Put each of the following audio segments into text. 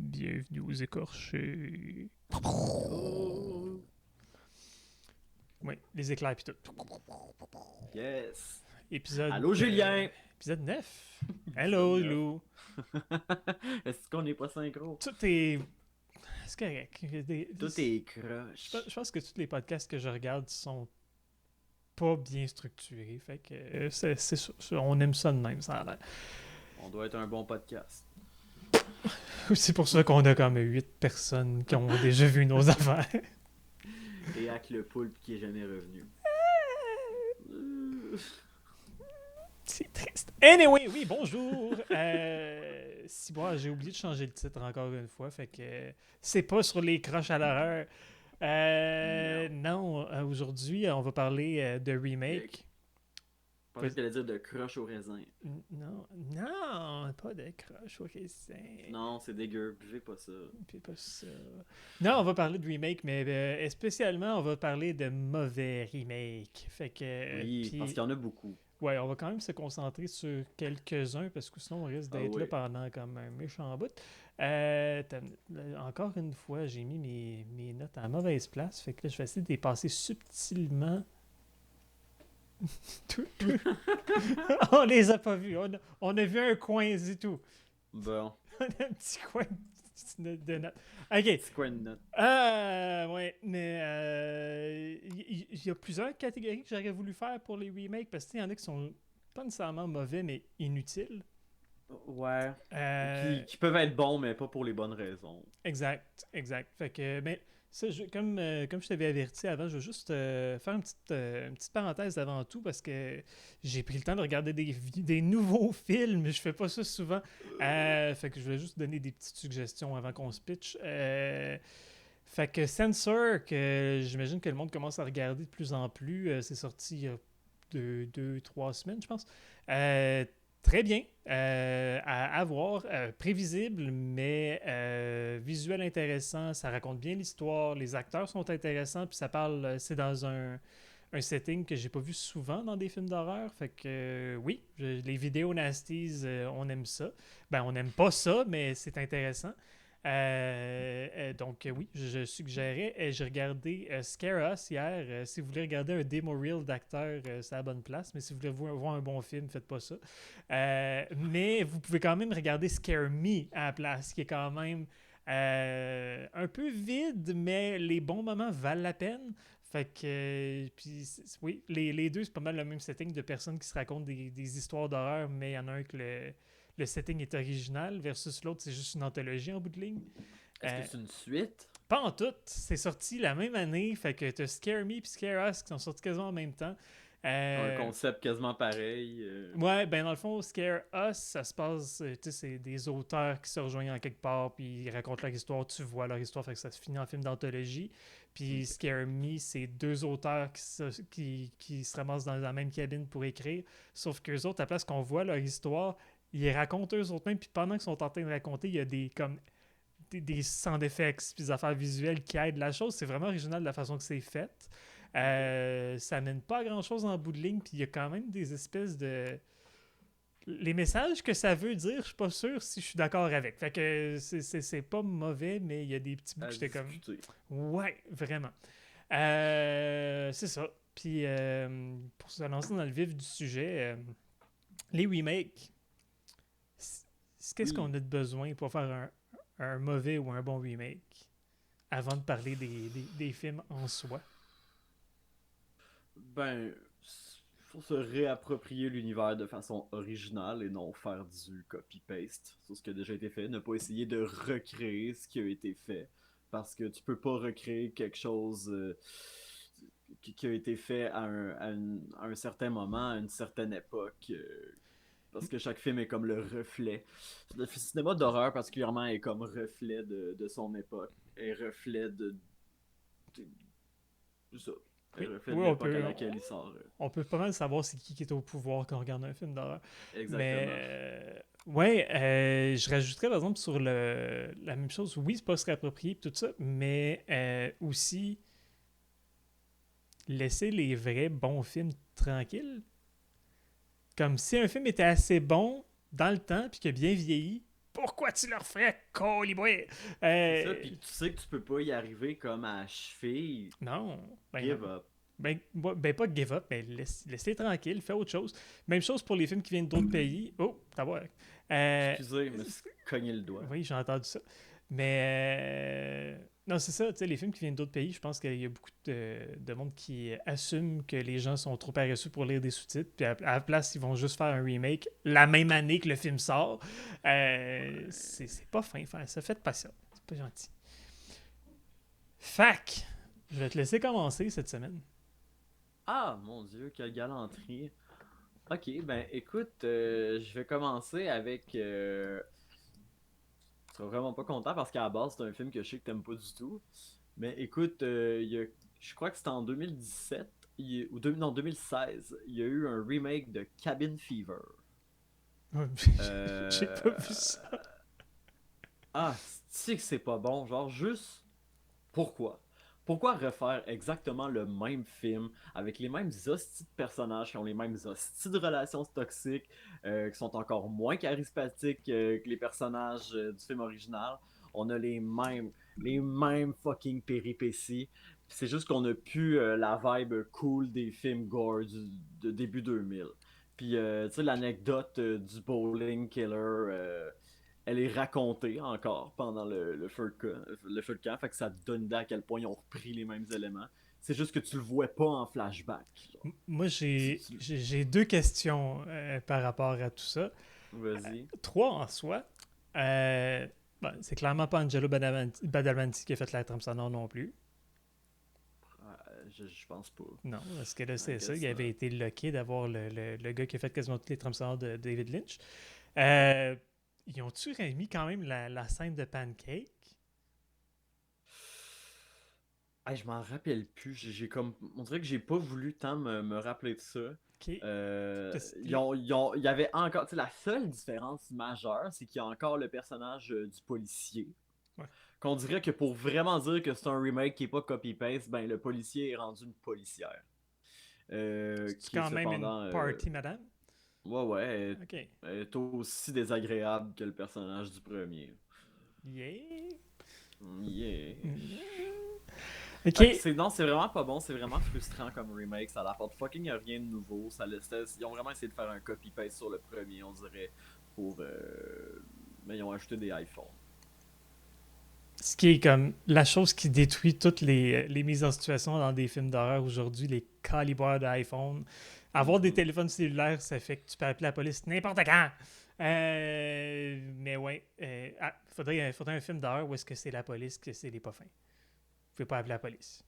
Bienvenue aux écorchés. Oh, Oui, les éclairs pis tout. yes. Épisode... Allô, Julien. Épisode 9. Hello, Épisode 9. Lou. Est-ce qu'on n'est pas synchro? Tout est... C'est correct. Tout est croche. Je pense que tous les podcasts que je regarde sont pas bien structurés. Fait que c'est ça. On aime ça de même, ça a l'air. On doit être un bon podcast. C'est pour ça qu'on a comme 8 personnes qui ont déjà vu nos affaires. Et avec le poulpe qui est jamais revenu. C'est triste. Anyway, oui, bonjour. Si bon, j'ai oublié de changer le titre encore une fois, fait que c'est pas sur les croches à l'horreur. Non, aujourd'hui, on va parler de remake. Je pensais que t'allais dire de croche au raisin. Non, pas de croche au raisin. Non, c'est dégueu. Buvez pas ça. Puis pas ça. Non, on va parler de remake, mais spécialement, on va parler de mauvais remake. Fait que. Oui, puis- parce qu'il y en a beaucoup. Ouais, on va quand même se concentrer sur quelques-uns parce que sinon on risque Ah d'être oui. là pendant comme un méchant bout. Encore une fois, j'ai mis mes notes à la mauvaise place. Fait que là, je vais essayer de les passer subtilement. On les a pas vus. On a vu un coin, c'est tout. Bon, On a un petit coin de notes. Ok. c'est quoi une note? Ouais, mais il y a plusieurs catégories que j'aurais voulu faire pour les remakes parce qu'il y en a qui sont pas nécessairement mauvais mais inutiles. Ouais. Euh, Qui peuvent être bons, mais pas pour les bonnes raisons. exact. Fait que, mais ça, comme je t'avais averti avant, je vais juste faire une petite parenthèse avant tout parce que j'ai pris le temps de regarder des nouveaux films. Je fais pas ça souvent. Fait que je voulais juste donner des petites suggestions avant qu'on se pitch. Fait que Censor, que j'imagine que le monde commence à regarder de plus en plus, c'est sorti il y a 2-3 semaines, je pense. Très bien, à voir, prévisible, mais visuel intéressant, ça raconte bien l'histoire, les acteurs sont intéressants, puis ça parle, c'est dans un setting que j'ai pas vu souvent dans des films d'horreur, fait que oui, les vidéos nasties, on aime ça. Ben, on n'aime pas ça, mais c'est intéressant. Donc oui, je suggérais. J'ai regardé Scare Us hier. Si vous voulez regarder un démo reel d'acteur, c'est la bonne place. Mais si vous voulez voir un bon film, faites pas ça. Mais vous pouvez quand même regarder Scare Me à la place, qui est quand même un peu vide, mais les bons moments valent la peine. Fait que, puis, oui, les deux, c'est pas mal le même setting de personnes qui se racontent des histoires d'horreur, mais il y en a un que le setting est original versus l'autre, c'est juste une anthologie en bout de ligne. Est-ce que c'est une suite? Pas en tout, c'est sorti la même année, fait que t'as Scare Me et Scare Us qui sont sortis quasiment en même temps. Un concept quasiment pareil. Ouais, ben dans le fond, Scare Us, ça se passe, tu sais, c'est des auteurs qui se rejoignent en quelque part, puis ils racontent leur histoire, tu vois leur histoire, fait que ça se finit en film d'anthologie. Puis Scare Me, c'est deux auteurs qui se ramassent dans la même cabine pour écrire, sauf qu'eux autres, à la place qu'on voit leur histoire, ils racontent eux autres mêmes, puis pendant qu'ils sont en train de raconter, il y a des sound effects, puis des affaires visuelles qui aident la chose. C'est vraiment original de la façon que c'est fait. Ça mène pas à grand chose en bout de ligne, puis il y a quand même des espèces de. Les messages que ça veut dire, je suis pas sûr si je suis d'accord avec. Fait que c'est pas mauvais, mais il y a des petits bouts À que j'étais comme. discuter. Ouais, vraiment. C'est ça. Puis pour se lancer dans le vif du sujet, les remakes, qu'est-ce Oui. qu'on a de besoin pour faire un mauvais ou un bon remake avant de parler des films en soi? Ben, faut se réapproprier l'univers de façon originale et non faire du copy-paste sur ce qui a déjà été fait. Ne pas essayer de recréer ce qui a été fait. Parce que tu peux pas recréer quelque chose qui a été fait à un certain moment, à une certaine époque. Parce que chaque film est comme le reflet. Le cinéma d'horreur particulièrement est comme reflet de son époque. Et reflet de ça. Oui, Le reflet de oui, l'époque à laquelle il sort. on peut pas mal savoir c'est qui est au pouvoir quand on regarde un film d'horreur. Mais, Exactement. ouais, je rajouterais par exemple sur la même chose. Oui, c'est pas se réapproprier et tout ça, mais aussi laisser les vrais bons films tranquilles. Comme si un film était assez bon dans le temps puis qu'il a bien vieilli, Pourquoi tu leur ferais, coliboy? C'est ça, puis tu sais que tu peux pas y arriver comme à cheville. Non. Ben Give non. up. Pas give up, mais laissez tranquille, fais autre chose. Même chose pour les films qui viennent d'autres pays. Oh, t'as voir. Excusez, je me suis cogné le doigt. Oui, j'ai entendu ça. Mais non, c'est ça, tu sais, les films qui viennent d'autres pays, je pense qu'il y a beaucoup de monde qui assume que les gens sont trop paresseux pour lire des sous-titres, puis à la place, ils vont juste faire un remake la même année que le film sort. C'est pas fin faire ça, faites pas ça. C'est pas gentil. Fac, je vais te laisser commencer cette semaine. Ah, mon Dieu, quelle galanterie. Ok, ben écoute, je vais commencer avec... Tu seras vraiment pas content parce qu'à la base, c'est un film que je sais que t'aimes pas du tout. Mais écoute, je crois que c'était en 2017, non, 2016, il y a eu un remake de Cabin Fever. J'ai Euh... pas vu ça. Ah, c'est que c'est pas bon. Genre, juste pourquoi? Pourquoi refaire exactement le même film avec les mêmes hosties de personnages qui ont les mêmes hosties de relations toxiques, qui sont encore moins charismatiques que les personnages du film original? On a les mêmes fucking péripéties. Puis c'est juste qu'on a plus la vibe cool des films gore de début 2000. Puis, tu sais, l'anecdote du bowling killer, elle est racontée encore pendant le feu de camp, fait que ça te donne idée à quel point ils ont repris les mêmes éléments. C'est juste que tu le vois pas en flashback. Genre. Moi, Tu- j'ai tu- j'ai deux questions par rapport à tout ça. Vas-y. Trois en soi. C'est clairement pas Angelo Badalamenti qui a fait la trame sonore non plus. Je pense pas. Non, parce que là, I c'est ça. guess Il avait not. été loqué d'avoir le gars qui a fait quasiment toutes les trames sonores de David Lynch. Euh, Ils ont-tu remis quand même la scène de Pancake? Hey, je m'en rappelle plus. On dirait que j'ai pas voulu tant me rappeler de ça. Ok. Il y avait encore. Tu sais, la seule différence majeure, c'est qu'il y a encore le personnage du policier. Ouais. Qu'on dirait que pour vraiment dire que c'est un remake qui est pas copy-paste, ben le policier est rendu une policière. C'est Qui est quand même une cependant. party, madame. Ouais, Ok. elle est aussi désagréable que le personnage du premier. Yeah. Yeah. Ok. Fait que non, c'est vraiment pas bon, c'est vraiment frustrant comme remake, ça n'apporte fucking rien de nouveau, ils ont vraiment essayé de faire un copy-paste sur le premier, on dirait, mais ils ont ajouté des iPhones. Ce qui est comme la chose qui détruit toutes les mises en situation dans des films d'horreur aujourd'hui, les calibres d'iPhone. Avoir des téléphones cellulaires, ça fait que tu peux appeler la police n'importe quand. Mais ouais, faudrait un film d'horreur où est-ce que c'est la police que c'est les pas fins. Vous pouvez pas appeler la police.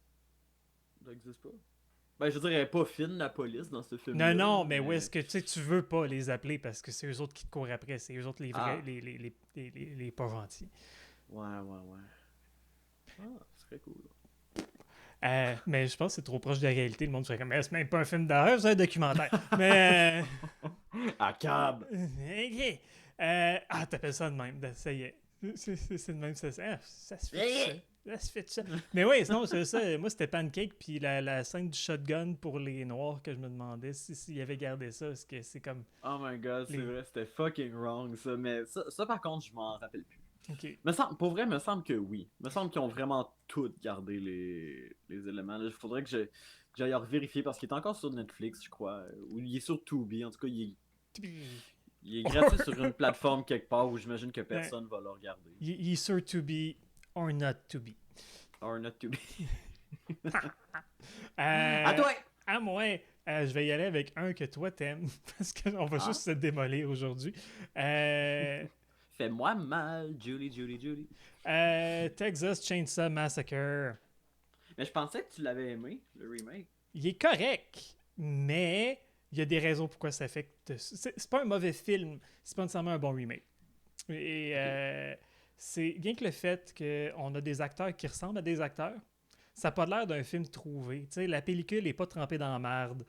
Ça existe pas. Ben, je veux dire, elle est pas fine, la police, dans ce Non, film-là. non, mais où est-ce que tu veux pas les appeler parce que c'est eux autres qui te courent après, c'est eux autres les vrais, Ah, les pas gentils. ouais. Ah, ce serait cool. Mais je pense que c'est trop proche de la réalité. Le monde serait comme, mais c'est même pas un film d'horreur, c'est un documentaire. Mais. À cab! Ok. T'appelles ça de même. Ça y est. C'est de même, ça se fait ça. Ça se fait ça. Mais oui, sinon, c'est ça. Moi, c'était Pancake, puis la scène du shotgun pour les Noirs que je me demandais s'il avait gardé ça. Parce que c'est comme. Oh my god, c'est Les... vrai, c'était fucking wrong, ça. Mais ça par contre, je m'en rappelle plus. Ok. Pour vrai, me semble que oui. Me semble qu'ils ont vraiment tout gardé les éléments. Il faudrait que j'aille vérifier parce qu'il est encore sur Netflix, je crois. Ou il est sur Tubi. En tout cas, il est gratuit sur une plateforme quelque part où j'imagine que personne va le regarder. Il est sûr to be or not to be. Or not to be. À toi! À moi. Je vais y aller avec un que toi t'aimes parce qu'on va juste se démolir aujourd'hui. Fais-moi mal, Julie. Texas Chainsaw Massacre. Mais je pensais que tu l'avais aimé, le remake. Il est correct, mais il y a des raisons pourquoi ça fait que... C'est pas un mauvais film, c'est pas nécessairement un bon remake. Et c'est bien que le fait qu'on a des acteurs qui ressemblent à des acteurs, ça n'a pas l'air d'un film trouvé. T'sais, la pellicule n'est pas trempée dans la merde.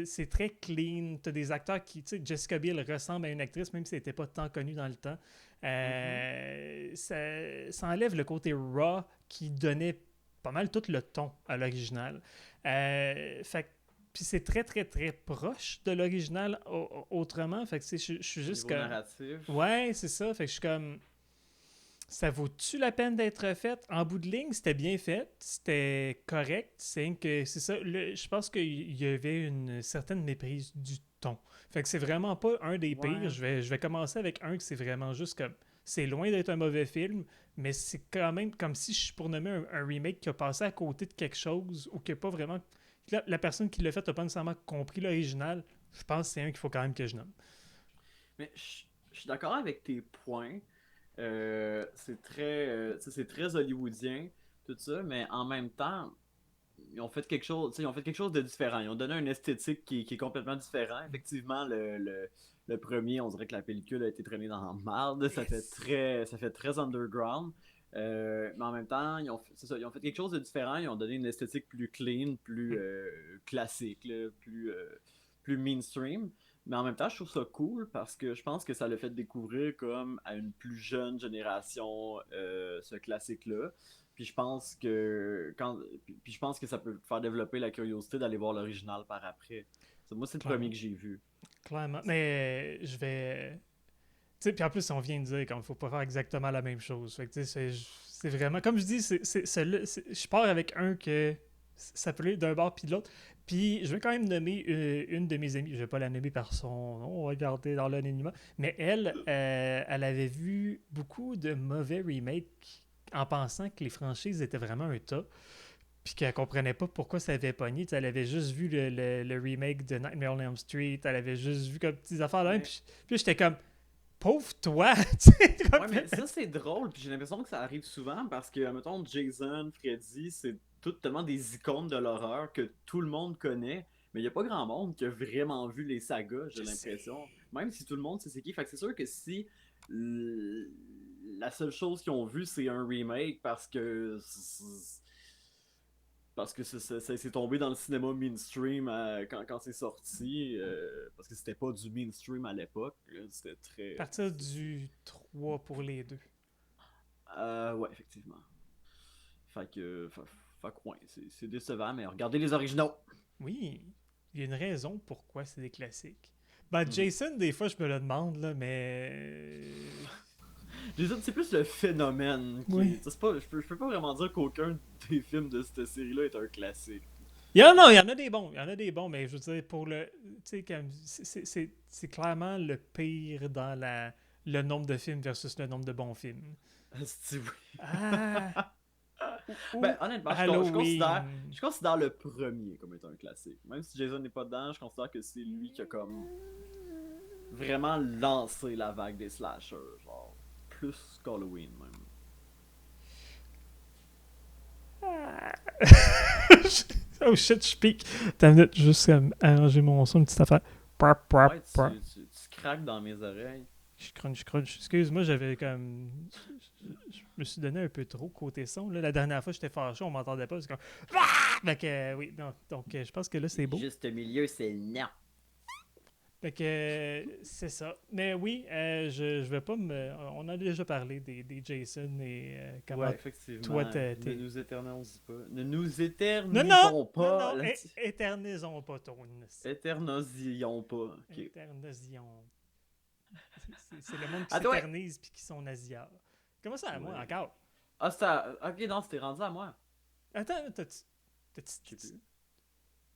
C'est très clean. Tu as des acteurs qui... Jessica Biel ressemble à une actrice, même si elle n'était pas tant connue dans le temps. Ça enlève le côté raw qui donnait pas mal tout le ton à l'original. Fait Puis c'est très, très, très proche de l'original autrement. Fait que je suis juste Niveau comme... narratif. Ouais, c'est ça. Fait que je suis comme... Ça vaut-tu la peine d'être fait? En bout de ligne, c'était bien fait. C'était correct. C'est ça. Je pense qu'il y avait une certaine méprise du ton. Fait que c'est vraiment pas un des pires. Ouais. Je vais commencer avec un que c'est vraiment juste comme... C'est loin d'être un mauvais film, mais c'est quand même comme si je pournommais un remake qui a passé à côté de quelque chose ou qui n'a pas vraiment... La personne qui l'a fait n'a pas nécessairement compris l'original. Je pense que c'est un qu'il faut quand même que je nomme. Mais je suis d'accord avec tes points. C'est très hollywoodien, tout ça, mais en même temps, ils ont fait quelque chose, tu sais, ils ont fait quelque chose de différent. Ils ont donné une esthétique qui est complètement différente. Effectivement, le premier, on dirait que la pellicule a été traînée dans la marde. Ça fait très underground. Mais en même temps, c'est ça, ils ont fait quelque chose de différent. Ils ont donné une esthétique plus clean, plus classique, là, plus mainstream. Mais en même temps, je trouve ça cool parce que je pense que ça l'a fait découvrir comme à une plus jeune génération ce classique-là. Puis je pense que puis je pense que ça peut faire développer la curiosité d'aller voir l'original par après. Moi, c'est le premier Clairement. que j'ai vu. Clairement. Mais je vais... Tu sais, puis en plus, on vient de dire qu'il ne faut pas faire exactement la même chose. Fait que, tu sais, c'est vraiment... Comme je dis, je pars avec un que ça peut aller d'un bord puis de l'autre. Puis je vais quand même nommer une de mes amies. Je vais pas la nommer par son nom, on va garder dans l'anonymat. Mais elle avait vu beaucoup de mauvais remakes en pensant que les franchises étaient vraiment un tas. Puis qu'elle comprenait pas pourquoi ça avait pogné. Tu sais, elle avait juste vu le remake de Nightmare on Elm Street. Elle avait juste vu comme petites affaires là. Mais Puis j'étais comme... Pauvre toi! Tu sais, ouais, mais ça c'est drôle, puis j'ai l'impression que ça arrive souvent parce que, mettons, Jason, Freddy, c'est tout tellement des icônes de l'horreur que tout le monde connaît, mais il n'y a pas grand monde qui a vraiment vu les sagas, j'ai je sais. l'impression. Même si tout le monde sait c'est qui. Fait que c'est sûr que si l- la seule chose qu'ils ont vu c'est un remake parce que c'est tombé dans le cinéma mainstream quand c'est sorti, parce que c'était pas du mainstream à l'époque, là, c'était À très... partir du 3 pour les deux. Ouais, effectivement. Fait que ouais, c'est décevant, mais regardez les originaux. Oui, il y a une raison pourquoi c'est des classiques. Ben, Mhm. Jason, des fois, je me le demande, là, mais... Jason, c'est plus le phénomène qui Oui. est. C'est pas, je peux pas vraiment dire qu'aucun des films de cette série-là est un classique. Non, il y en a des bons. Il y en a des bons, mais je veux dire, pour le... Tu sais, comme... C'est clairement le pire dans le nombre de films versus le nombre de bons films. Asti, oui. Ah... Ben, Ou honnêtement, Halloween. je considère le premier comme étant un classique. Même si Jason n'est pas dedans, je considère que c'est lui qui a comme vraiment lancé la vague des slashers. Genre, plus qu'Halloween, même. Ah. Oh shit, je pique. T'as une minute, juste arranger mon son, une petite affaire. Pap, Ouais, pap, pap. tu craques dans mes oreilles. Je crunch, crunch. Excuse-moi, j'avais comme. Je me suis donné un peu trop côté son. Là. La dernière fois, j'étais fâché, on m'entendait pas. C'est comme. Ah! Fait que, oui, non. Donc, je pense que là, c'est beau. Juste au milieu, c'est non. Fait que, c'est ça. Mais oui, je vais pas me. On a déjà parlé des Jason et comment Ouais, toi, effectivement. Ne t'es. nous éternisons pas. Ne nous Non, non! éternisons Non, pas non! là-dessus. Éternisons pas ton. Éternisons pas. Ok. Éternision. C'est le monde qui À toi! s'éternise puis qui sont nasillards. Comment ça à moi Ouais. encore? Ah, c'est à... Ok, non, c'était rendu à moi. Attends, Je sais plus.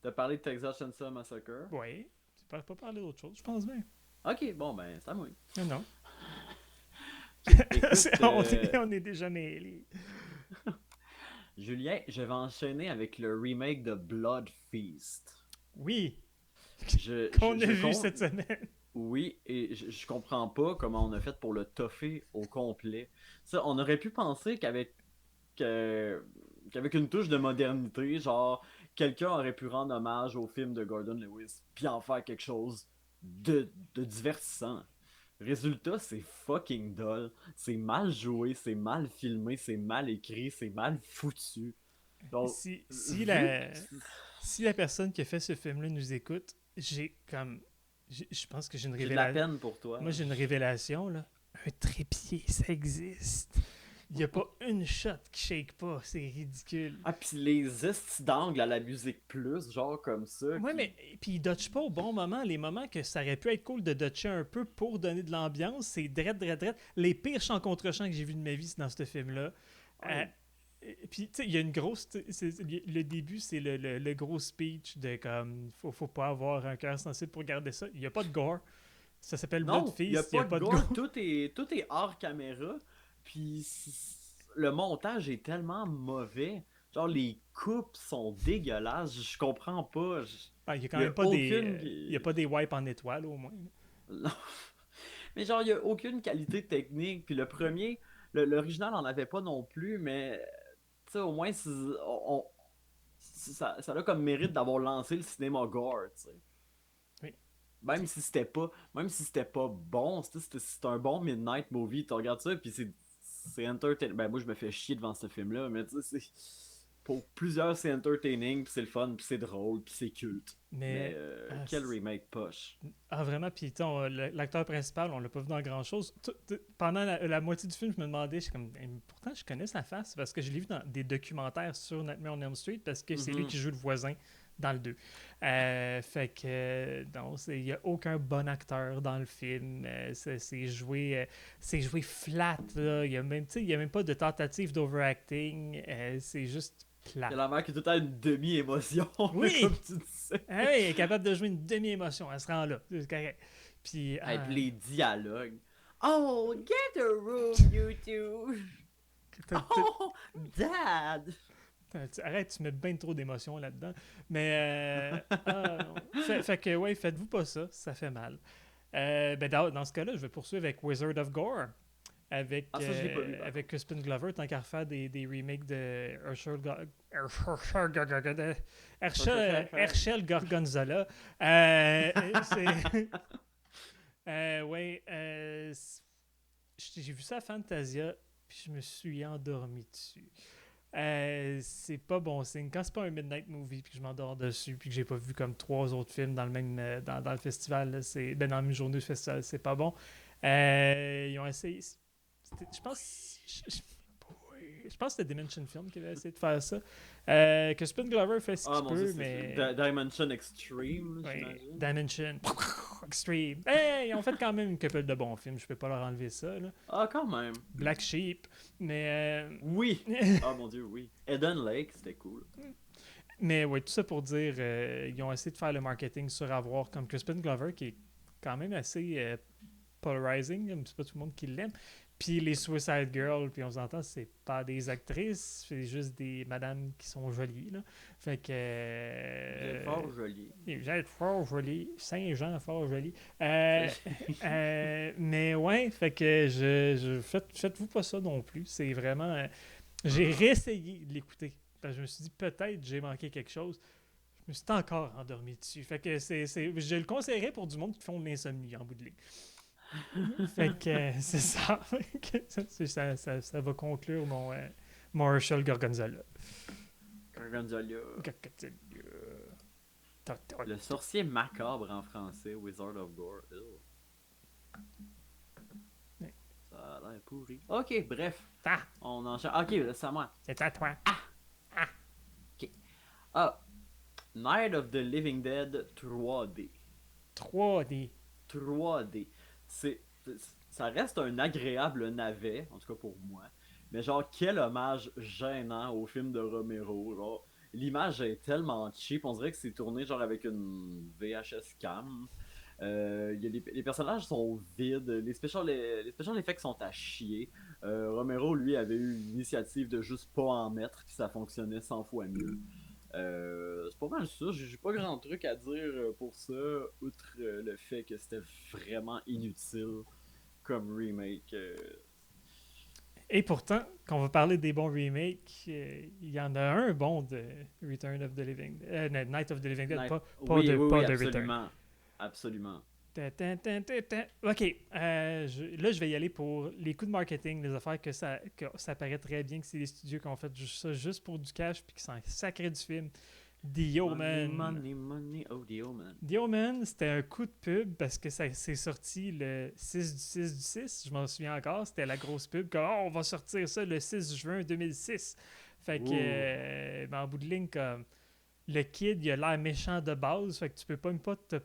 T'as parlé de Texas Chainsaw Massacre. ouais, tu peux pas parler d'autre chose, je pense bien. Ok, bon, ben, c'est à moi. Non, non. Écoute, On est déjà mêlés. Julien, je vais enchaîner avec le remake de Blood Feast. Oui, Je, qu'on a je vu compte. cette semaine. Oui, et je comprends pas comment on a fait pour le toffer au complet. Ça, on aurait pu penser que- qu'avec une touche de modernité, genre, quelqu'un aurait pu rendre hommage au film de Gordon Lewis, puis en faire quelque chose de divertissant. Résultat, c'est fucking dull, c'est mal joué, c'est mal filmé, c'est mal écrit, c'est mal foutu. Donc, Si, si, vu la, si la personne qui a fait ce film-là nous écoute, j'ai comme. Je pense que j'ai une j'ai de la révélation. peine pour toi. Moi, j'ai une révélation, là. Un trépied, ça existe. Il n'y a pas une shot qui shake pas, c'est ridicule. Ah, pis les estis d'angle à la musique plus, genre comme ça. Ouais, mais puis il dodge pas au bon moment. Les moments que ça aurait pu être cool de dodger un peu pour donner de l'ambiance, c'est drette. Les pires chants contre chants que j'ai vus de ma vie, c'est dans ce film-là. Ouais. Puis, tu sais, il y a une grosse. Le début, c'est le gros speech de comme. Faut pas avoir un cœur sensible pour garder ça. Il n'y a pas de gore. Ça s'appelle Blood Non, il y a Feast. Il n'y pas a de pas de gore, gore. tout est hors caméra. Puis le montage est tellement mauvais. Genre, les coupes sont dégueulasses. Je comprends pas. Ah, il y a quand Il y même a pas des. aucune. Il y a pas des wipes en étoile, au moins. Non. Mais genre, il y a aucune qualité technique. Puis le premier, l'original en avait pas non plus, mais tu sais, au moins, ça a comme mérite d'avoir lancé le cinéma gore, tu sais. Oui. Même si c'était pas bon, c'est un bon midnight movie. Tu regardes ça, puis c'est entertaining. Ben, moi, je me fais chier devant ce film-là, mais tu sais, pour plusieurs, c'est entertaining, puis c'est le fun, puis c'est drôle, puis c'est culte. Mais Mais. quel remake poche. Vraiment, puis l'acteur principal, on l'a pas vu dans grand-chose. Pendant la moitié du film, je me demandais, je suis comme, pourtant je connais sa face, parce que je l'ai vu dans des documentaires sur Nightmare on Elm Street, parce que c'est lui qui joue le voisin dans le 2. Fait que, non, il n'y a aucun bon acteur dans le film. C'est joué flat, là. Il y a même pas de tentative d'overacting. C'est juste plat. Il y a la mère qui a tout le temps une demi-émotion, Oui! comme tu disais. Ah oui, elle est capable de jouer une demi-émotion. Elle se rend là. C'est correct. Puis, Et puis les dialogues. Oh, get a room, you two. Oh, dad. arrête, tu mets bien trop d'émotions là-dedans. Mais, fait que, ouais, faites-vous pas ça fait mal. Ben dans ce cas-là, je vais poursuivre avec Wizard of Gore. Avec, Ah, ça, je l'ai pas vu, par avec Crispin Glover, tant qu'à refaire des remakes de Herschel Gorgonzola. Ouais, j'ai vu ça à Fantasia, puis je me suis endormi dessus. C'est pas bon signe. Quand c'est pas un Midnight Movie, puis que je m'endors dessus, puis que j'ai pas vu comme 3 autres films dans le même dans le festival, là, dans la même journée du festival, c'est pas bon. Ils ont essayé. Je pense. Je pense que c'était Dimension Film qui avait essayé de faire ça. Que Spin Glover fait ce qu'il peut, mais. Dimension Extreme, Ouais, j'imagine. Dimension Extreme. Hey, ils ont fait quand même une couple de bons films, je peux pas leur enlever ça. Là. Ah, quand même. Black Sheep, mais. Oui. Ah, mon Dieu, oui. Eden Lake, c'était cool. Mais ouais, tout ça pour dire, ils ont essayé de faire le marketing sur avoir comme Crispin Glover, qui est quand même assez polarizing, c'est pas tout le monde qui l'aime. Puis les Suicide Girls, puis on s'entend, c'est pas des actrices, c'est juste des madames qui sont jolies, là. Fait que... Vous êtes fort joli. Vous êtes fort joli. Saint-Jean, fort joli. Mais ouais, fait que faites-vous pas ça non plus. C'est vraiment... j'ai réessayé de l'écouter. Parce que je me suis dit, peut-être j'ai manqué quelque chose. Je me suis encore endormi dessus. Fait que je le conseillerais pour du monde qui font de l'insomnie, en bout de ligne. Fait que c'est ça. Ça va conclure mon Herschel Gorgonzola. Gorgonzola. Le sorcier macabre en français, Wizard of Gore. Ouais. Ça a l'air pourri. Ok, bref. Ah, On enchaîne. Ok, c'est à moi. c'est à toi. Ah, Night of the Living Dead 3D. 3D. 3D. Ça reste un agréable navet, en tout cas pour moi. Mais genre, quel hommage gênant au film de Romero. Genre, l'image est tellement cheap, on dirait que c'est tourné genre avec une VHS cam. Les personnages sont vides, les special effects sont à chier. Romero, lui, avait eu l'initiative de juste pas en mettre, puis ça fonctionnait 100 fois mieux. C'est pas mal ça, j'ai pas grand truc à dire pour ça, outre le fait que c'était vraiment inutile comme remake. Et pourtant, quand on va parler des bons remakes, il y en a un bon de Return of the Living Dead. Night of the Living Dead, pas oui, de absolument. Return. Absolument. Ok, là je vais y aller pour les coups de marketing, les affaires que ça paraît très bien que c'est les studios qui ont fait ça juste pour du cash puis qui s'en sacré du film. The Money, Omen. money, money, oh, The Omen. The Omen, c'était un coup de pub parce que ça s'est sorti le 6 du 6 du 6, je m'en souviens encore. C'était la grosse pub, comme oh, on va sortir ça le 6 juin 2006. Fait que, Ouh. ben, en bout de ligne, comme le kid, il a l'air méchant de base, fait que tu peux pas même pas te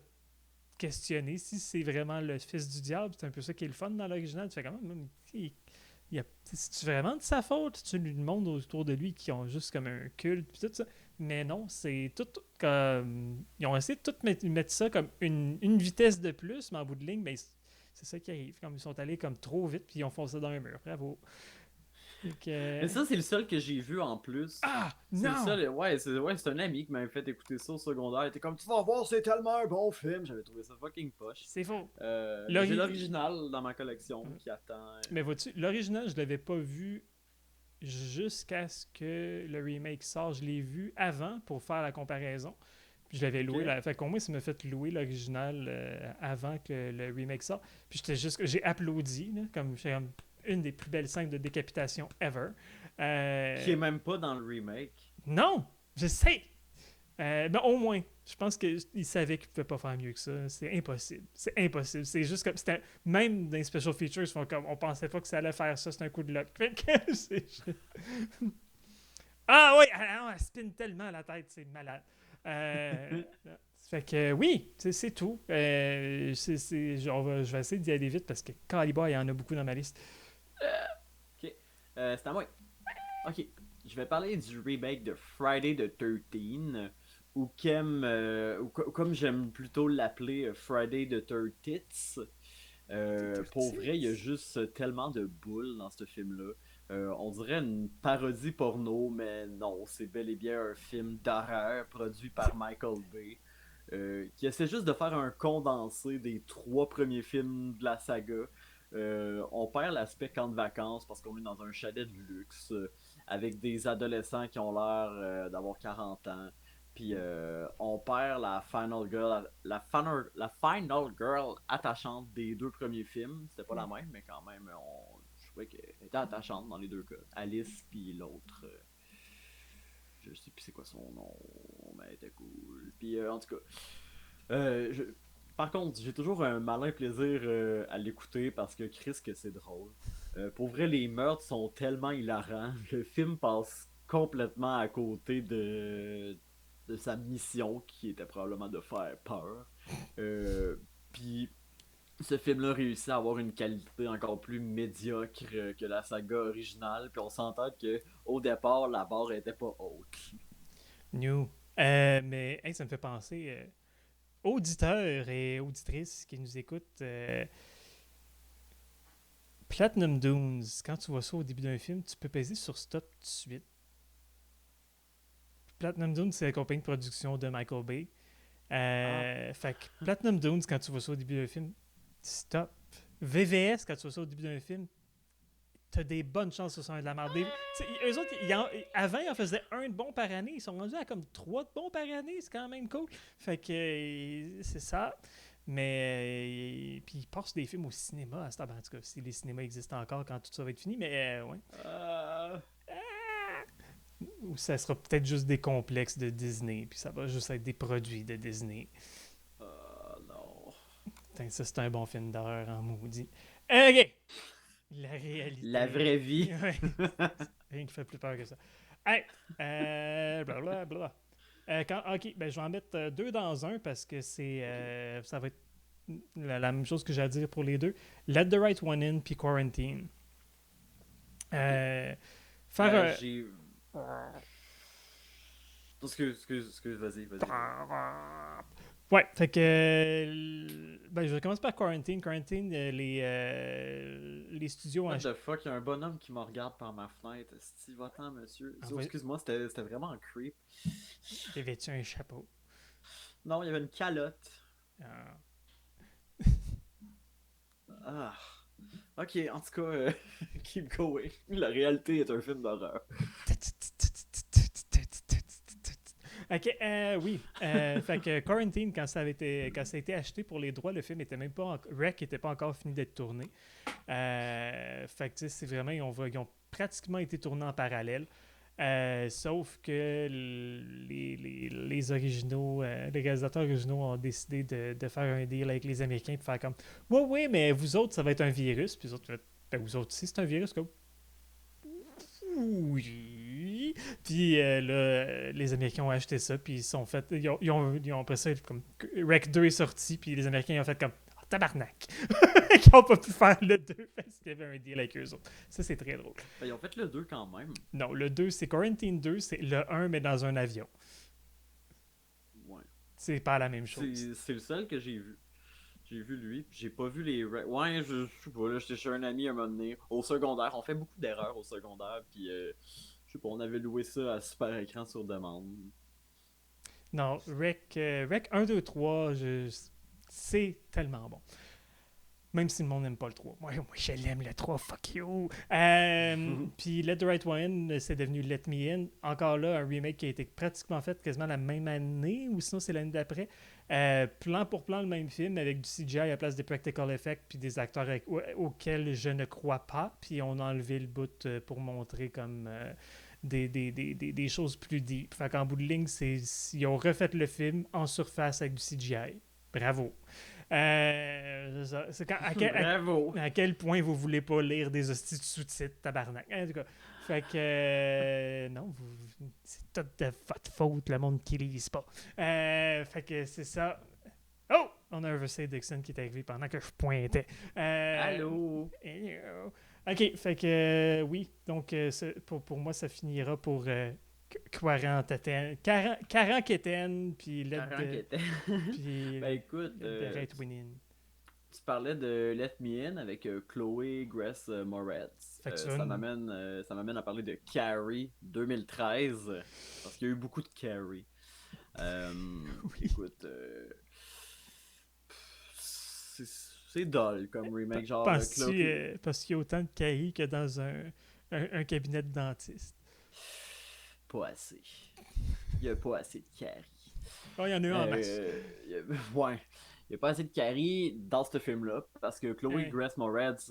questionner si c'est vraiment le fils du diable. C'est un peu ça qui est le fun dans l'original. Tu fais quand même, c'est vraiment de sa faute. Tu le monde autour de lui qui ont juste comme un culte pis tout ça. Mais non, c'est tout comme. Ils ont essayé de tout mettre ça comme une vitesse de plus, mais en bout de ligne, ben, c'est ça qui arrive. Comme ils sont allés comme trop vite puis ils ont foncé dans un mur. Bravo. Mais ça, c'est le seul que j'ai vu en plus. Ah! C'est le Non! seul, c'est un ami qui m'avait fait écouter ça au secondaire. Il était comme, tu vas voir, c'est tellement un bon film. J'avais trouvé ça fucking poche. C'est faux. Mais j'ai l'original dans ma collection qui attend. Mais vois-tu, l'original, je l'avais pas vu jusqu'à ce que le remake sorte. Je l'ai vu avant pour faire la comparaison. Puis je l'avais loué. Ok. Fait qu'au moins, ça m'a fait louer l'original avant que le remake sorte. Puis j'ai applaudi, là, comme j'ai comme une des plus belles scènes de décapitation ever. Qui est même pas dans le remake. Non! Je sais! Mais au moins, je pense qu'il savait qu'il pouvait pas faire mieux que ça. C'est impossible. C'est impossible. C'est juste comme. Même dans les special features, ils font comme. On pensait pas que ça allait faire ça, c'est un coup de luck. Fait que ah oui! Elle spin tellement la tête, c'est malade. Fait que oui, c'est tout. Je vais essayer d'y aller vite parce que Caliban, il y en a beaucoup dans ma liste. Ok. C'est à moi. Ok. Je vais parler du remake de Friday the 13 comme j'aime plutôt l'appeler Friday the 30th. Pour vrai, il y a juste tellement de boules dans ce film-là. On dirait une parodie porno, mais non, c'est bel et bien un film d'horreur produit par Michael Bay. Qui essaie juste de faire un condensé des 3 premiers films de la saga. On perd l'aspect camp de vacances parce qu'on est dans un chalet de luxe avec des adolescents qui ont l'air d'avoir 40 ans. Puis on perd la final girl attachante des 2 premiers films. C'était pas la même, mais quand même, je trouvais qu'elle était attachante dans les 2 cas. Alice puis l'autre. Je sais plus c'est quoi son nom, mais elle était cool. Puis en tout cas, par contre, j'ai toujours un malin plaisir à l'écouter parce que Chris, que c'est drôle. Pour vrai, les meurtres sont tellement hilarants. Le film passe complètement à côté de sa mission qui était probablement de faire peur. Puis ce film-là réussit à avoir une qualité encore plus médiocre que la saga originale. Puis on s'entend que au départ, la barre était pas haute. New. Mais hey, ça me fait penser, auditeurs et auditrices qui nous écoutent, Platinum Dunes, quand tu vois ça au début d'un film, tu peux peser sur stop tout de suite. Platinum Dunes, c'est la compagnie de production de Michael Bay. Fait que Platinum Dunes, quand tu vois ça au début d'un film, stop. VVS, quand tu vois ça au début d'un film, t'as des bonnes chances que ce soit de la merde. Eux autres, avant, ils en faisaient un de bon par année. Ils sont rendus à comme 3 de bons par année. C'est quand même cool. Fait que c'est ça. Mais puis ils passent des films au cinéma à ce temps. En tout cas, si les cinémas existent encore quand tout ça va être fini. Mais ouais. Ou ça sera peut-être juste des complexes de Disney. Puis ça va juste être des produits de Disney. Non. Putain, ça, c'est un bon film d'horreur en maudit. OK. La réalité. La vraie vie. Ouais. Rien qui fait plus peur que ça. Hey, blablabla. Ok, ben je vais en mettre 2 dans un parce que ça va être la même chose que j'ai à dire pour les deux. Let the Right One In puis Quarantine. Faire J'ai. Excuse, vas-y. Ouais, fait que. Ben, je vais commencer par Quarantine. Quarantine, les studios What the fuck, il y a un bonhomme qui me regarde par ma fenêtre. Esti, va-t'en, monsieur. Excuse-moi, c'était vraiment un creep. T'avais-tu un chapeau? Non, il y avait une calotte. Ah. Ah. Ok, en tout cas, keep going. La réalité est un film d'horreur. Ok, oui. Fait que Quarantine, quand ça a été acheté pour les droits, le film était même pas Rec était pas encore fini d'être tourné. Fait que c'est vraiment ils ont pratiquement été tournés en parallèle. Sauf que les originaux, les réalisateurs originaux ont décidé de faire un deal avec les Américains pour faire comme ouais, ouais, mais vous autres, ça va être un virus. Puis les autres, ben, vous autres aussi, c'est un virus. Comme oui. Puis là, les Américains ont acheté ça, puis ils sont fait. Ils ont après ça, comme Rec 2 est sorti, puis les Américains ils ont fait comme oh, tabarnak. Ils n'ont pas pu faire le 2 parce qu'il y avait un deal avec eux autres. Ça, c'est très drôle. Ben, ils ont fait le 2 quand même. Non, le 2, c'est Quarantine 2, c'est le 1, mais dans un avion. Ouais. C'est pas la même chose. C'est le seul que j'ai vu. J'ai vu lui, puis j'ai pas vu les. Ouais, je sais pas, là, j'étais chez un ami un moment donné. Au secondaire, on fait beaucoup d'erreurs au secondaire, puis je sais pas, on avait loué ça à super écran sur demande. Non, Rec 1, 2, 3, c'est tellement bon. Même si le monde n'aime pas le 3. Moi je l'aime le 3, fuck you. Puis Let the Right One, c'est devenu Let Me In. Encore là, un remake qui a été pratiquement fait quasiment la même année, ou sinon c'est l'année d'après. Plan pour plan, le même film, avec du CGI à la place des practical effects, puis des acteurs auxquels je ne crois pas. Puis on a enlevé le bout pour montrer comme des choses plus deep. Fait qu'en bout de ligne, ils ont refait le film en surface avec du CGI. Bravo. C'est Bravo! à quel point vous voulez pas lire des hosties de sous-titres, tabarnak. En tout cas, fait que non, c'est toute de votre faute, le monde qui lise pas. Fait que c'est ça. Oh! On a un Versailles Dixon qui est arrivé pendant que je pointais. Allô? Hello. Ok, fait que oui, donc pour moi, ça finira pour Quarantaine, puis puis Ben écoute, The Right Winning. tu parlais de Let Me In avec Chloé Grace Moretz. Fait que Ça m'amène à parler de Carrie 2013, parce qu'il y a eu beaucoup de Carrie. oui. Écoute, c'est dull comme remake, genre Chloé. Parce qu'il y a autant de caries que dans un cabinet de dentiste. Pas assez. Il y a pas assez de Carrie. Oh, il y en a eu en masse. Ouais. Il n'y a pas assez de Carrie dans ce film-là, parce que Chloé Hein. Grace Moretz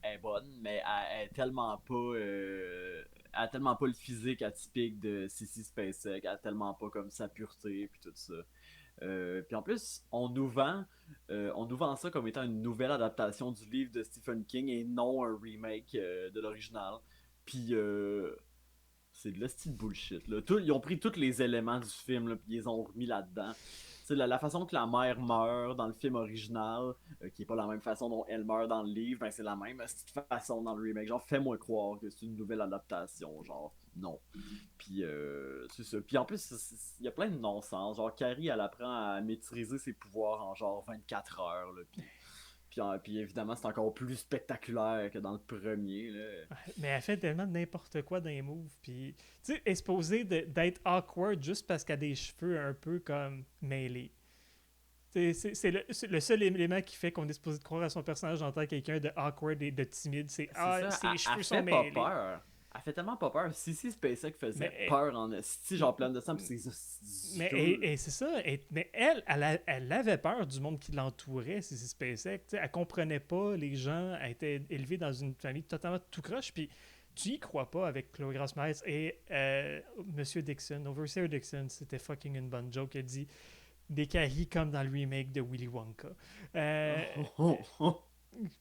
est bonne, mais elle est tellement pas. Elle a tellement pas le physique atypique de Sissy Spacek, elle a tellement pas comme sa pureté, puis tout ça. Puis en plus, on nous vend ça comme étant une nouvelle adaptation du livre de Stephen King et non un remake de l'original. Puis c'est de la style bullshit. Là. Ils ont pris tous les éléments du film, là, puis ils les ont remis là-dedans. La façon que la mère meurt dans le film original, qui est pas la même façon dont elle meurt dans le livre, ben c'est la même façon dans le remake. Genre, fais-moi croire que c'est une nouvelle adaptation. Genre, non. Puis, c'est ça. Puis en plus, il y a plein de non-sens. Genre, Carrie, elle apprend à maîtriser ses pouvoirs en genre 24 heures. Là, puis évidemment, c'est encore plus spectaculaire que dans le premier. Là. Mais elle fait tellement n'importe quoi dans les moves. Puis, tu sais, elle est supposée d'être awkward juste parce qu'elle a des cheveux un peu comme mêlés. C'est le seul élément qui fait qu'on est supposé de croire à son personnage en tant que quelqu'un de awkward et de timide. C'est ça, ses cheveux elle sont fait mêlés. pas peur. Elle fait tellement pas peur. Sissy Spacek faisait Mais, peur en esti, genre plein de sang, pis mais et c'est ça. Mais elle avait peur du monde qui l'entourait, c'est SpaceX. Elle comprenait pas les gens. Elle était élevée dans une famille totalement tout croche. Puis tu y crois pas avec Chloé Grace Moretz. Et Monsieur Dixon, Overseer Dixon, c'était fucking une bonne joke. Il a dit des caries comme dans le remake de Willy Wonka.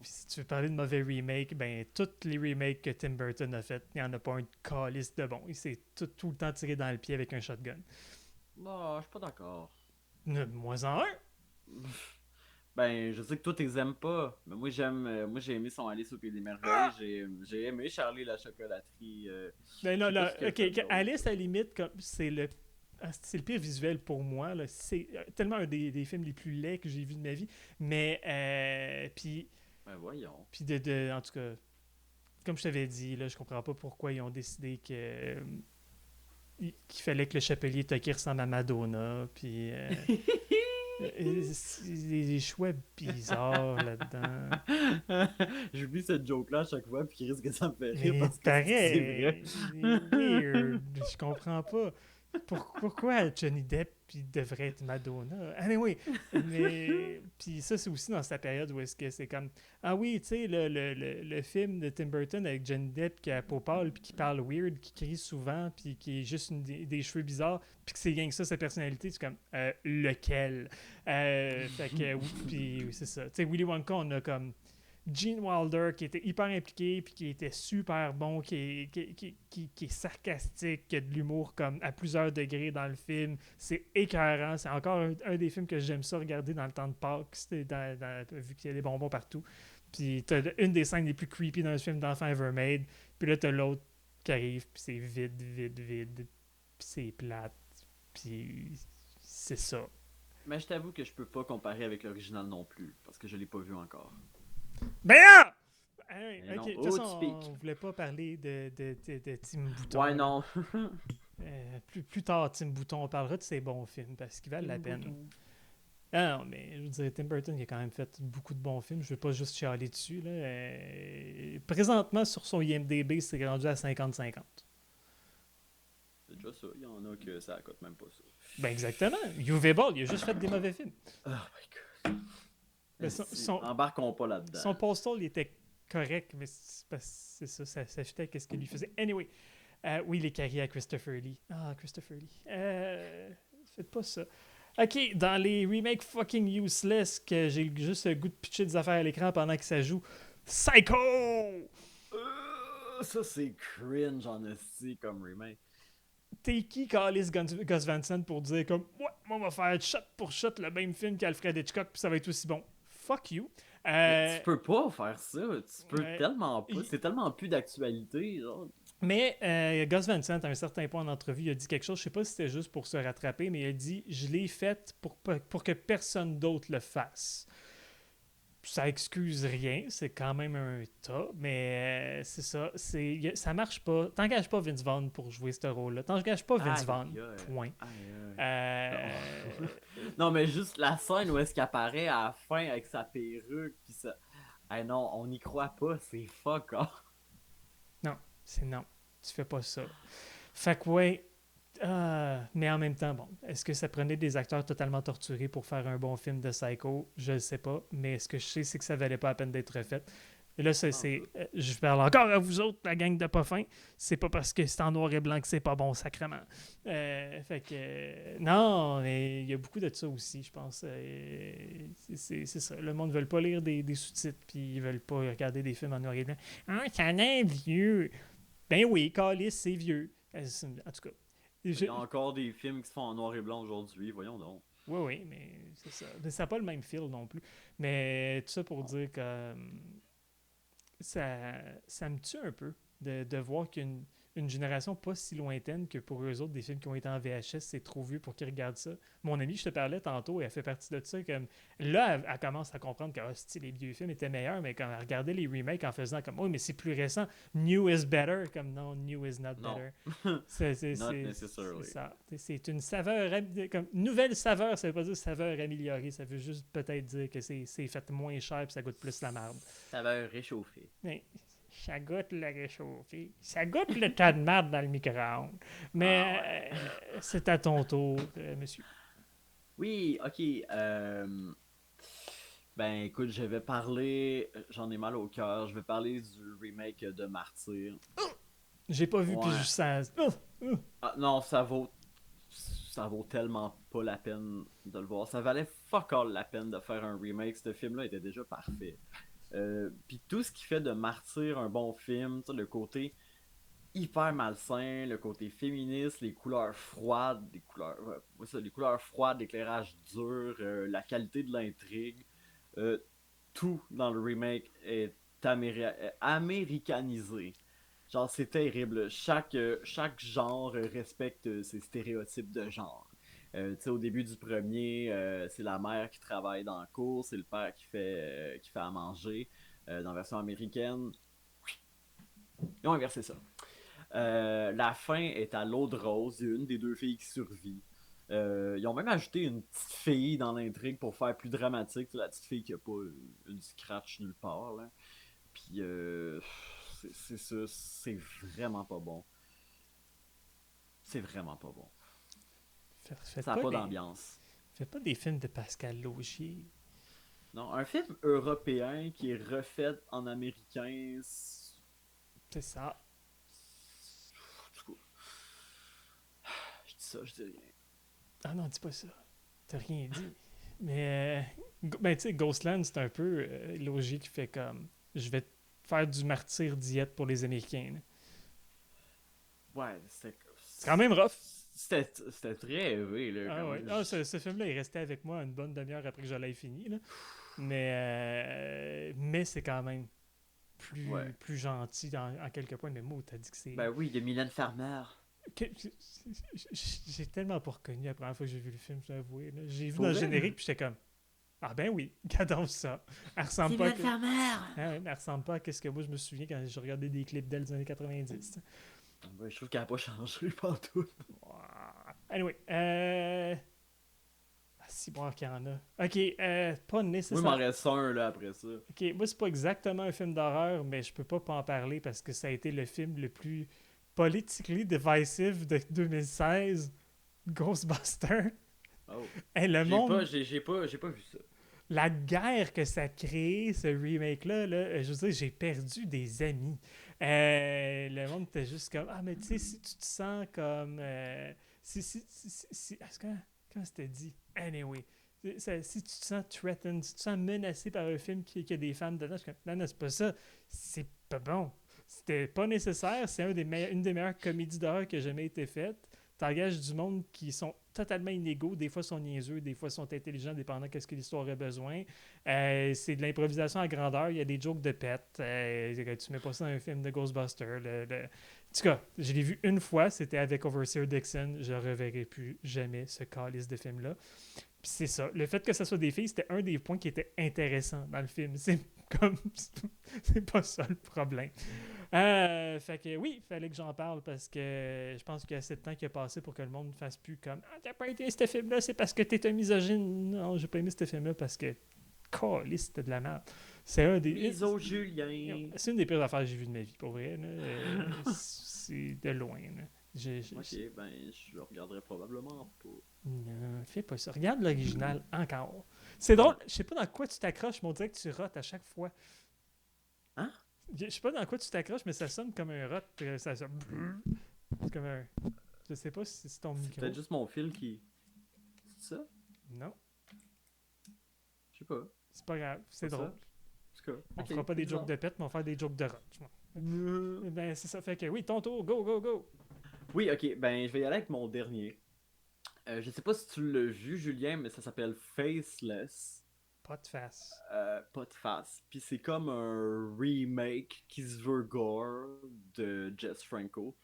Si tu veux parler de mauvais remake, ben tous les remakes que Tim Burton a fait, il n'y en a pas un calice de bon. Il s'est tout le temps tiré dans le pied avec un shotgun. Non, je suis pas d'accord. Moins en un. Ben, je sais que toi t'es aimes pas, mais moi j'ai aimé son Alice au Pays des Merveilles, j'ai aimé Charlie la chocolaterie. Ben Je sais pas là, ce qu'elle ok, fait d'autre. Alice, à la limite, c'est le pire visuel pour moi. Là. C'est tellement un des films les plus laids que j'ai vu de ma vie. Mais, Ben voyons. puis en tout cas, comme je t'avais dit, là, je comprends pas pourquoi ils ont décidé qu'il fallait que le chapelier Tucker ressemble à Madonna. Puis, des choix bizarres là-dedans. J'oublie cette joke-là à chaque fois, puis il risque que ça me fait rire Mais parce que c'est vrai. pareil, c'est weird. Je comprends pas. Pourquoi Johnny Depp il devrait être Madonna? Anyway, mais puis ça c'est aussi dans cette période où est-ce que c'est comme ah oui, tu sais le film de Tim Burton avec Johnny Depp qui a la peau pâle puis qui parle weird, qui crie souvent puis qui est juste des cheveux bizarres puis que c'est rien que ça sa personnalité, c'est comme lequel? Fait que oui, puis oui, c'est ça. Tu sais Willy Wonka on a comme Gene Wilder qui était hyper impliqué puis qui était super bon, qui est sarcastique, qui a de l'humour comme à plusieurs degrés dans le film. C'est écœurant. C'est encore un des films que j'aime ça regarder dans le temps de Pâques, vu qu'il y a des bonbons partout. Puis t'as une des scènes les plus creepy dans un film d'enfant ever made. Puis là t'as l'autre qui arrive puis c'est vide, vide, vide. Puis c'est plate. Puis c'est ça. Mais je t'avoue que je peux pas comparer avec l'original non plus, parce que je l'ai pas vu encore. Ben là! Mais Ok, non, de toute oh, façon, tu piques. on voulait pas parler de Tim Bouton. Ouais, Là. non. Plus tard, Tim Bouton, on parlera de ses bons films parce qu'ils valent la peine. Ah non, mais je veux dire, Tim Burton il a quand même fait beaucoup de bons films. Je ne vais pas juste chialer dessus. Là. Présentement, sur son IMDB, c'est rendu à 50-50. C'est déjà ça, il y en a que ça coûte même pas ça. Ben exactement. Uwe Ball, il a juste fait des mauvais films. Oh my god. Mais Embarquons pas là-dedans. son postal, il était correct, mais c'est ça fitait avec ce qu'il lui faisait. Anyway, oui, les carrières à Christopher Lee. Ah, Christopher Lee. Faites pas ça. Ok, dans les remakes fucking useless que j'ai juste le goût de pitcher des affaires à l'écran pendant que ça joue, Psycho! Ça, c'est cringe en esti comme remake. T'es qui, Carlis Gus Van Sant, pour dire comme ouais, moi, on va faire shot pour shot le même film qu'Alfred Hitchcock, puis ça va être aussi bon. Fuck you. Tu peux pas faire ça. Tu peux ouais. tellement pas. C'est tellement plus d'actualité. Genre. Mais Gus Van Sant, à un certain point en entrevue, il a dit quelque chose, je sais pas si c'était juste pour se rattraper, mais il a dit je l'ai fait pour que personne d'autre le fasse. Ça excuse rien, c'est quand même un tas, mais c'est ça, ça marche pas. T'engages pas Vince Vaughn pour jouer ce rôle-là. T'engages pas Vince Vaughn, point. Non, mais juste la scène où est-ce qu'il apparaît à la fin avec sa perruque, pis ça... non, on n'y croit pas, c'est fuck off. Non, c'est non, tu fais pas ça. Fait que ouais, mais en même temps, bon, est-ce que ça prenait des acteurs totalement torturés pour faire un bon film de Psycho? Je le sais pas, mais ce que je sais, c'est que ça valait pas la peine d'être refait. Et là, je parle encore à vous autres, la gang de pas fin. C'est pas parce que c'est en noir et blanc que c'est pas bon, sacrément. Fait que, non, mais il y a beaucoup de ça aussi, je pense. C'est ça. Le monde ne veut pas lire des sous-titres, puis ils veulent pas regarder des films en noir et blanc. Ah, ça en est vieux. Ben oui, Calis, c'est vieux. En tout cas. Il y a encore des films qui se font en noir et blanc aujourd'hui, voyons donc. Oui, mais c'est ça. Mais ça n'a pas le même feel non plus. Mais tout ça pour dire que ça me tue un peu de voir qu'une génération pas si lointaine que pour eux autres, des films qui ont été en VHS, c'est trop vieux pour qu'ils regardent ça. Mon amie, je te parlais tantôt, elle fait partie de ça. Comme, là, elle commence à comprendre que les vieux films étaient meilleurs, mais quand elle regardait les remakes en faisant comme, oui, mais c'est plus récent, new is better, comme non, new is not better. Not necessarily. C'est ça. C'est une saveur, comme nouvelle saveur, ça veut pas dire saveur améliorée, ça veut juste peut-être dire que c'est fait moins cher et ça goûte plus la merde. Saveur réchauffée. Mais, ça goûte le réchauffé. Ça goûte le tas de merde dans le micro-ondes. Mais c'est à ton tour, monsieur. Oui, ok. Ben écoute, je vais parler. J'en ai mal au cœur. Je vais parler du remake de Martyr. J'ai pas vu, puis je sens. Ah, non, ça vaut tellement pas la peine de le voir. Ça valait fuck all la peine de faire un remake. Ce film-là était déjà parfait. Puis tout ce qui fait de Martyr un bon film, le côté hyper malsain, le côté féministe, les couleurs froides, les couleurs froides, l'éclairage dur, la qualité de l'intrigue, tout dans le remake est américanisé. Genre c'est terrible. Chaque genre respecte ses stéréotypes de genre. Au début du premier, c'est la mère qui travaille dans la cour, c'est le père qui fait à manger. Dans la version américaine, ils ont inversé ça. La fin est à l'eau de rose, il y a une des deux filles qui survit. Ils ont même ajouté une petite fille dans l'intrigue pour faire plus dramatique, la petite fille qui a pas une scratch nulle part. Là. Puis c'est ça, c'est vraiment pas bon. C'est vraiment pas bon. Faites Ça n'a pas pas des... d'ambiance. Faites pas des films de Pascal Laugier. Non, un film européen qui est refait en américain, C'est ça. je dis ça, je dis rien. Ah non, dis pas ça. T'as rien dit. Mais, ben, tu sais, Ghostland, c'est un peu Laugier qui fait comme... Je vais faire du martyr diète pour les Américains. Là. Ouais, C'est quand même rough. c'était très élevé, là, Ah quand ouais. même. Ah, ce film-là est resté avec moi une bonne demi-heure après que je l'ai fini. Là. Mais c'est quand même Ouais. plus gentil en quelques points. Mais moi, t'as dit que c'est... Ben oui, il y a Mylène Farmer. que- j'ai tellement pas reconnu la première fois que j'ai vu le film, je dois avouer. Là. J'ai vu Pour dans le vrai? générique, puis j'étais comme... Ah ben oui, regardons ça. Elle ressemble C'est pas à... Mylène Farmer! Ah ouais, mais elle ressemble pas à ce que moi je me souviens quand je regardais des clips d'elle des années 90. Ouais, je trouve qu'elle a pas changé partout. Anyway, ah, si bon qu'il y en a. Ok, pas Moi, il m'en nécessaire. reste un, là, après ça. Ok, moi c'est pas exactement un film d'horreur, mais je peux pas en parler parce que ça a été le film le plus politically divisive de 2016, Ghostbusters. Oh. Et le monde, J'ai pas vu ça. la guerre que ça a créé, ce remake-là, là, je veux dire, j'ai perdu des amis. Le monde était juste comme, ah, mais tu sais, si tu te sens comme... est-ce que... Comment c'était dit? Anyway. Si tu te sens threatened, si tu te sens menacé par un film qui a des femmes dedans, je suis comme, non, c'est pas ça. C'est pas bon. C'était pas nécessaire. C'est une des meilleures comédies d'horreur qui a jamais été faite. T'engages du monde qui sont totalement inégaux. Des fois, sont niaiseux, des fois, sont intelligents, dépendant de ce que l'histoire a besoin. C'est de l'improvisation à grandeur. Il y a des jokes de pète. Tu mets pas ça dans un film de Ghostbusters. En tout cas, je l'ai vu une fois. C'était avec Overseer Dixon. Je ne reverrai plus jamais ce calice de film-là. Puis c'est ça. Le fait que ce soit des filles, c'était un des points qui était intéressant dans le film. C'est comme... c'est pas ça le problème. Fait que oui, il fallait que j'en parle parce que je pense qu'il y a assez de temps qui a passé pour que le monde ne fasse plus comme « Ah, t'as pas aimé ce film-là, c'est parce que t'es un misogyne. » Non, j'ai pas aimé ce film-là parce que caliste, c'était de la merde. C'est un des... Miso Julien. C'est une des pires affaires que j'ai vues de ma vie, pour vrai. Là. C'est de loin. Là. Ok, ben je le regarderai probablement pas. Non, fais pas ça. Regarde l'original encore. C'est drôle, je sais pas dans quoi tu t'accroches, mais on dirait que tu rotes à chaque fois. Hein? Je sais pas dans quoi tu t'accroches, mais ça sonne comme un rot. Ça sonne... C'est comme un... Je sais pas si c'est ton C'est micro. peut-être juste mon fil qui. C'est ça? Non, Je sais pas. c'est pas grave, c'est Pas drôle. ça? En tout cas, On ok, fera pas des jokes de pète, mais on va faire des jokes de rot. Ben, c'est ça. Fait que oui, ton tour, go, go, go. Oui, ok, ben je vais y aller avec mon dernier. Je sais pas si tu l'as vu, Julien, mais ça s'appelle Faceless. Pas de face. Pas de face. Puis c'est comme un remake qui se veut gore de Jess Franco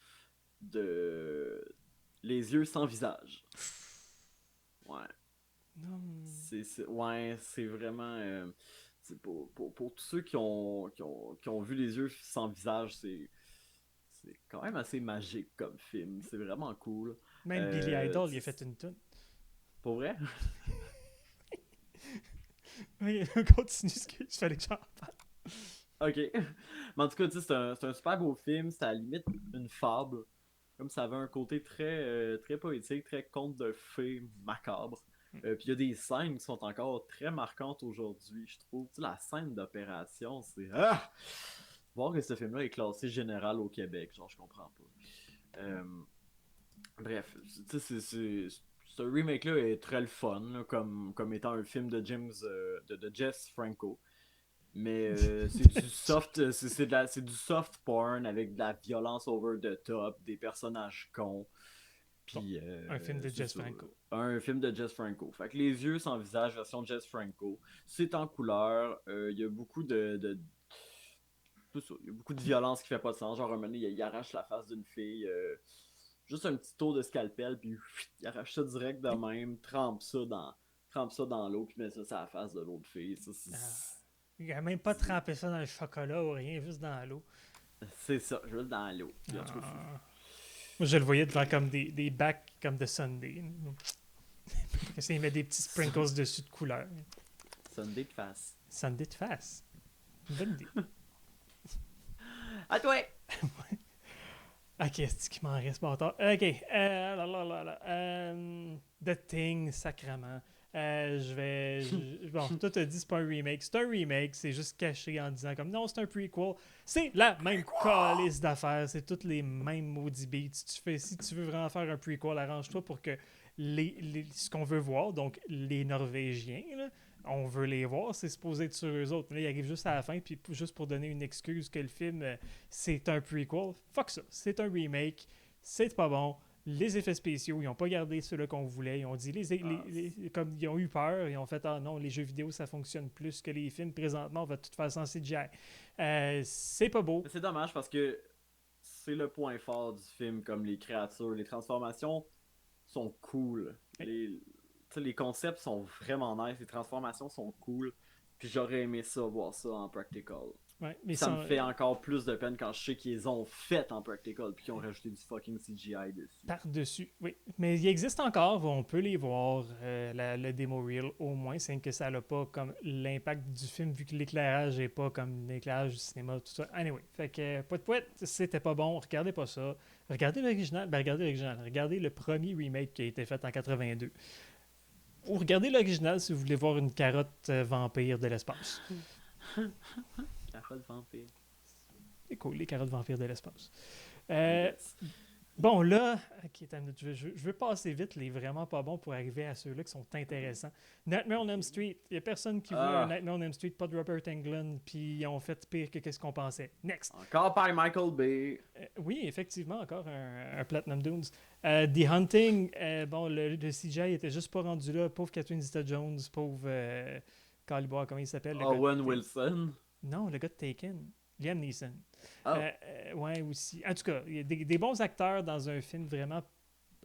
de Les yeux sans visage. Ouais. Non. Ouais, c'est vraiment. C'est pour tous ceux qui ont vu Les yeux sans visage, c'est quand même assez magique comme film. C'est vraiment cool. Même Billy Idol, il a fait une tune. Pour vrai? Oui, continue ce qu'il fallait que j'en parle. Ok. Mais en tout cas, tu sais, c'est un super beau film. C'est à la limite une fable. Comme ça avait un côté très poétique, très conte de fées macabre. Puis il y a des scènes qui sont encore très marquantes aujourd'hui, je trouve. Tu sais, la scène d'opération, c'est... Ah! Voir que ce film-là est classé général au Québec, genre, je comprends pas. Bref, tu sais, ce remake-là est très le fun, là, comme étant un film de de Jess Franco. Mais c'est du soft, c'est du soft porn avec de la violence over the top, des personnages cons. Puis, Un film de Jess Franco. Un film de Jess Franco. Fait que Les yeux sans visage, version Jess Franco. C'est en couleur. Il y a beaucoup il y a beaucoup de violence qui fait pas de sens. Genre, un moment donné, il arrache la face d'une fille. Juste un petit tour de scalpel, puis il arrache ça direct de même, trempe ça dans l'eau, puis met ça sur la face de l'autre fille. Il a même pas trempé ça dans le chocolat ou rien, juste dans l'eau. C'est ça, juste dans l'eau. Moi, je le voyais devant comme des bacs comme de Sunday. Il met des petits sprinkles dessus de couleur. Sunday de face. Sunday de face. Une bonne idée. À toi! Ok, c'est qui m'en reste pas tard. Ok, The Thing, sacrement. Bon, toi t'as dit c'est pas un remake. C'est un remake, c'est juste caché en disant comme non, c'est un prequel. C'est la même calice d'affaires, c'est toutes les mêmes maudits beats. Si tu veux vraiment faire un prequel, arrange-toi pour que ce qu'on veut voir, donc les Norvégiens, là, on veut les voir, c'est supposé être sur eux autres. Mais là, ils arrivent juste à la fin, puis juste pour donner une excuse que le film, c'est un prequel. Fuck ça, c'est un remake, c'est pas bon. Les effets spéciaux, ils n'ont pas gardé ceux-là qu'on voulait. Ils ont dit, comme ils ont eu peur, ils ont fait ah non, les jeux vidéo ça fonctionne plus que les films. Présentement, on va tout faire sans CGI. C'est pas beau. C'est dommage parce que c'est le point fort du film, comme les créatures, les transformations sont cool. Les concepts sont vraiment nice, les transformations sont cool. Puis j'aurais aimé ça, voir ça en practical. Ouais, mais Puis ça me fait encore plus de peine quand je sais qu'ils ont fait en practical puis qu'ils ont rajouté du fucking CGI dessus. Par-dessus, oui. Mais il existe encore, on peut les voir, le démo reel au moins, c'est que ça n'a pas comme l'impact du film vu que l'éclairage n'est pas comme l'éclairage du cinéma, tout ça. Anyway, fait que poète, c'était pas bon, regardez pas ça. Regardez l'original, regardez le premier remake qui a été fait en 82. Ou regardez l'original si vous voulez voir une carotte vampire de l'espace. Carotte vampire. C'est cool, les carottes vampires de l'espace. Yes. Bon, là, ok, je veux passer vite les vraiment pas bons pour arriver à ceux-là qui sont intéressants. Nightmare on Elm Street. Il n'y a personne qui veut un Nightmare on Elm Street, pas de Robert Englund, puis ils ont fait pire que qu'est-ce qu'on pensait. Next. Encore par Michael Bay. Oui, effectivement, encore un Platinum Dunes. The Hunting, bon, le CGI était juste pas rendu là. Pauvre Catherine Zeta-Jones, pauvre Caliboire, comment il s'appelle? Owen Wilson. Non, le gars de Taken. Liam Neeson. Oh. Ouais, aussi. En tout cas, il y a des bons acteurs dans un film vraiment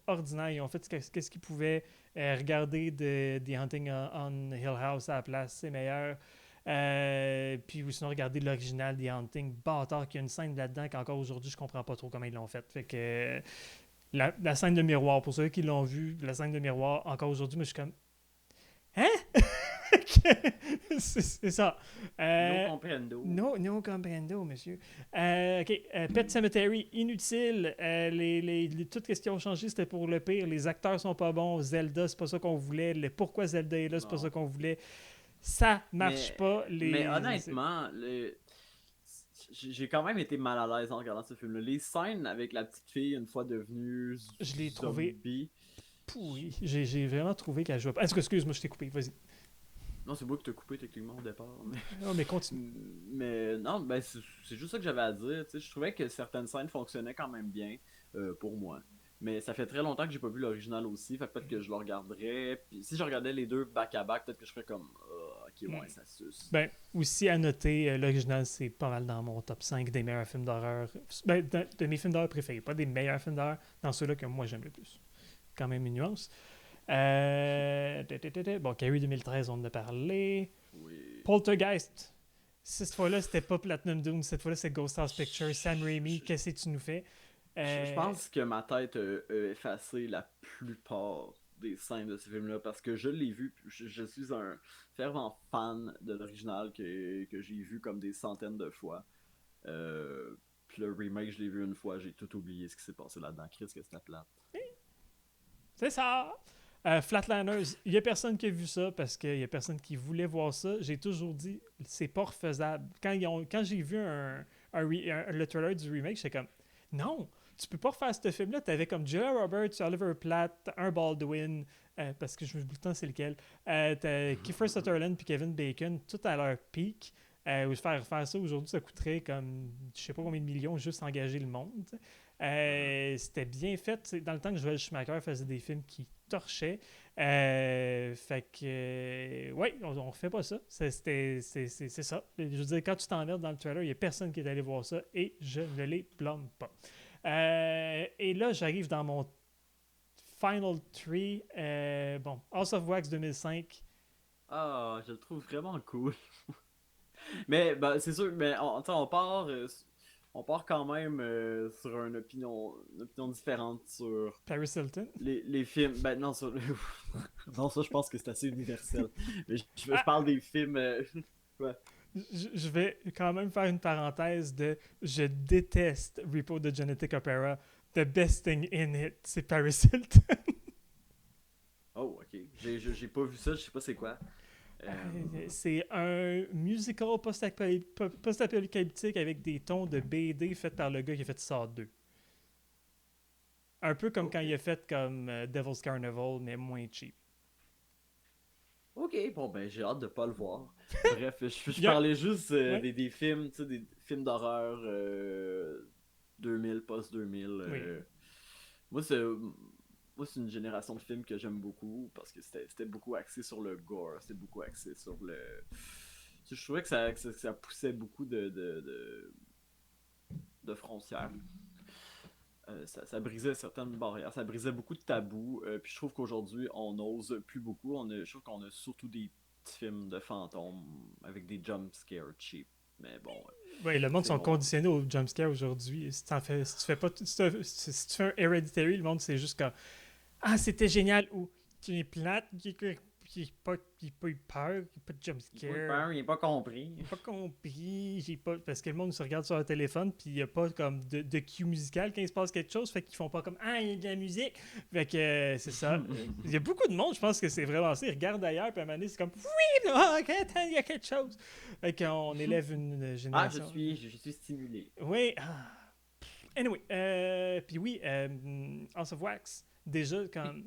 ordinaire. Ils ont fait ce qu'ils pouvaient. Regarder The Hunting on Hill House à la place, c'est meilleur. Puis sinon, regarder l'original The Hunting. Bâtard, qu'il y a une scène là-dedans qu'encore aujourd'hui, je comprends pas trop comment ils l'ont fait. Fait que la scène de miroir, pour ceux qui l'ont vu, la scène de miroir, encore aujourd'hui, moi, je suis comme... Hein? c'est ça. No comprendo. No comprendo, monsieur. OK. Pet Cemetery, inutile. Toutes les questions ont changé, c'était pour le pire. Les acteurs sont pas bons. Zelda, c'est pas ça qu'on voulait. Pourquoi Zelda est là, c'est pas ça qu'on voulait. Ça marche pas. Mais honnêtement, j'ai quand même été mal à l'aise en regardant ce film-là. Les scènes avec la petite fille, une fois devenue je l'ai trouvé zombie. Pourri. J'ai vraiment trouvé qu'elle jouait pas. Excuse-moi, je t'ai coupé. Vas-y. Non, c'est beau que t'as coupé techniquement au départ. Mais... Non, mais continue. Mais non, ben c'est juste ça que j'avais à dire. T'sais, je trouvais que certaines scènes fonctionnaient quand même bien pour moi. Mais ça fait très longtemps que j'ai pas vu l'original aussi. Fait que peut-être que je le regarderais. Puis si je regardais les deux back-à-back, peut-être que je ferais comme ok, ouais, ça suce. Ben, aussi à noter, l'original, c'est pas mal dans mon top 5 des meilleurs films d'horreur. Ben, de mes films d'horreur préférés. Pas des meilleurs films d'horreur, dans ceux-là que moi j'aime le plus. Quand même une nuance. Bon, Carrie 2013, on en a parlé. Oui. Poltergeist. Cette fois-là, c'était pas Platinum Doom. Cette fois-là, c'est Ghost House Pictures. Sam Raimi, qu'est-ce que tu nous fais? Je pense que ma tête a effacé la plupart des scènes de ce film-là parce que je l'ai vu. Je suis un fervent fan de l'original que j'ai vu comme des centaines de fois. Puis le remake, je l'ai vu une fois. J'ai tout oublié ce qui s'est passé là-dedans. Chris, que c'était plate. C'est ça! Flatliners, il n'y a personne qui a vu ça parce qu'il n'y a personne qui voulait voir ça. J'ai toujours dit, c'est pas refaisable. Quand j'ai vu le trailer du remake, j'étais comme, non, tu peux pas refaire ce film-là. T'avais comme Julia Roberts, Oliver Platt, un Baldwin, parce que je me dis tout le temps c'est lequel. T'as Kiefer Sutherland puis Kevin Bacon, tout à leur pic. Faire ça aujourd'hui, ça coûterait comme, je sais pas combien de millions juste engager le monde. C'était bien fait. Dans le temps que Joel Schumacher faisait des films qui torchaient. Fait que, ouais, on refait pas ça. C'est ça. Je veux dire, quand tu t'emmerdes dans le trailer, il n'y a personne qui est allé voir ça et je ne les blâme pas. Et là, j'arrive dans mon Final 3. Bon, House of Wax 2005. Ah, je le trouve vraiment cool. Mais ben, c'est sûr, mais on part quand même sur une opinion différente sur Paris Hilton. les films. Ben non, non, ça je pense que c'est assez universel. Mais je parle des films. Ouais. je vais quand même faire une parenthèse de je déteste Repo de Genetic Opera. The best thing in it, c'est Paris Hilton. Oh, ok. J'ai pas vu ça, je sais pas c'est quoi. C'est un musical post-apocalyptique avec des tons de BD fait par le gars qui a fait Saw 2. Un peu comme quand Ok. il a fait comme Devil's Carnival, mais moins cheap. Ok, bon ben j'ai hâte de pas le voir. Bref, je Il y a... parlais juste Ouais, des films, tu sais, des films d'horreur 2000, post-2000. oui. Moi, c'est une génération de films que j'aime beaucoup parce que c'était beaucoup axé sur le gore, c'était beaucoup axé sur le... Tu sais, je trouvais que ça poussait beaucoup de frontières. Ça brisait certaines barrières, ça brisait beaucoup de tabous. Puis je trouve qu'aujourd'hui, on n'ose plus beaucoup. Je trouve qu'on a surtout des petits films de fantômes avec des jump scares cheap. Mais bon, Ouais, le monde c'est sont mon. conditionnés au jumpscare aujourd'hui. Si tu fais pas, si tu fais un Hereditary, le monde c'est juste comme ah c'était génial ou tu es plate, j'ai pas eu peur, j'ai pas de Il peut jumpscare. peur, il n'est pas compris. J'ai pas compris, j'ai pas. Parce que le monde se regarde sur leur téléphone, puis il y a pas comme de cue musical quand il se passe quelque chose, fait qu'ils font pas comme ah, il y a de la musique. Fait que c'est ça. Il y a beaucoup de monde, je pense que c'est vraiment ça. Ils regardent ailleurs, puis à un moment donné, c'est comme oui, ah, ok, attends, il y a quelque chose. Fait qu'on élève une Ah, génération. je suis stimulé. Oui, ah. Anyway, puis oui, House of Wax, déjà, comme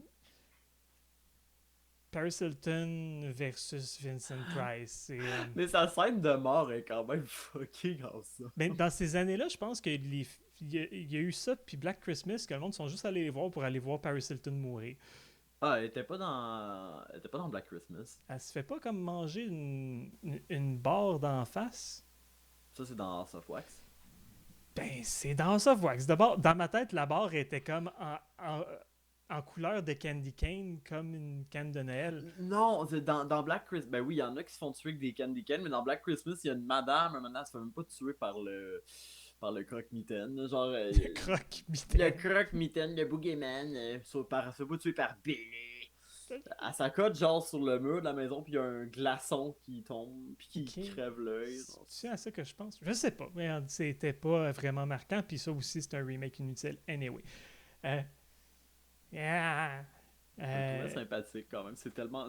Paris Hilton versus Vincent Price, c'est. Mais sa scène de mort est quand même fucking awesome. Ben, dans ces années-là, je pense il y a eu ça, puis Black Christmas, que le monde sont juste allés les voir pour aller voir Paris Hilton mourir. Ah, elle était pas dans Black Christmas. Elle se fait pas comme manger une barre d'en face. Ça, c'est dans House of Wax. Ben, c'est dans ça, Wax. D'abord, dans ma tête, la barre était comme en couleur de candy cane, comme une canne de Noël. Non, c'est dans Black Christmas. Ben oui, il y en a qui se font tuer avec des candy cane, mais dans Black Christmas, il y a une madame, maintenant, elle se fait même pas tuer par le croque-mitaine. Genre, Le croque le mitaine. croque-mitaine, le boogeyman, elle se fait pas tuer par Billy. Elle s'accote genre sur le mur de la maison, puis il y a un glaçon qui tombe, puis qui Ok. crève l'œil. C'est à ça que je pense. Je sais pas, mais c'était pas vraiment marquant, puis ça aussi, c'est un remake inutile. Anyway. Euh, yeah. Je le trouvais Euh, sympathique quand même. C'est tellement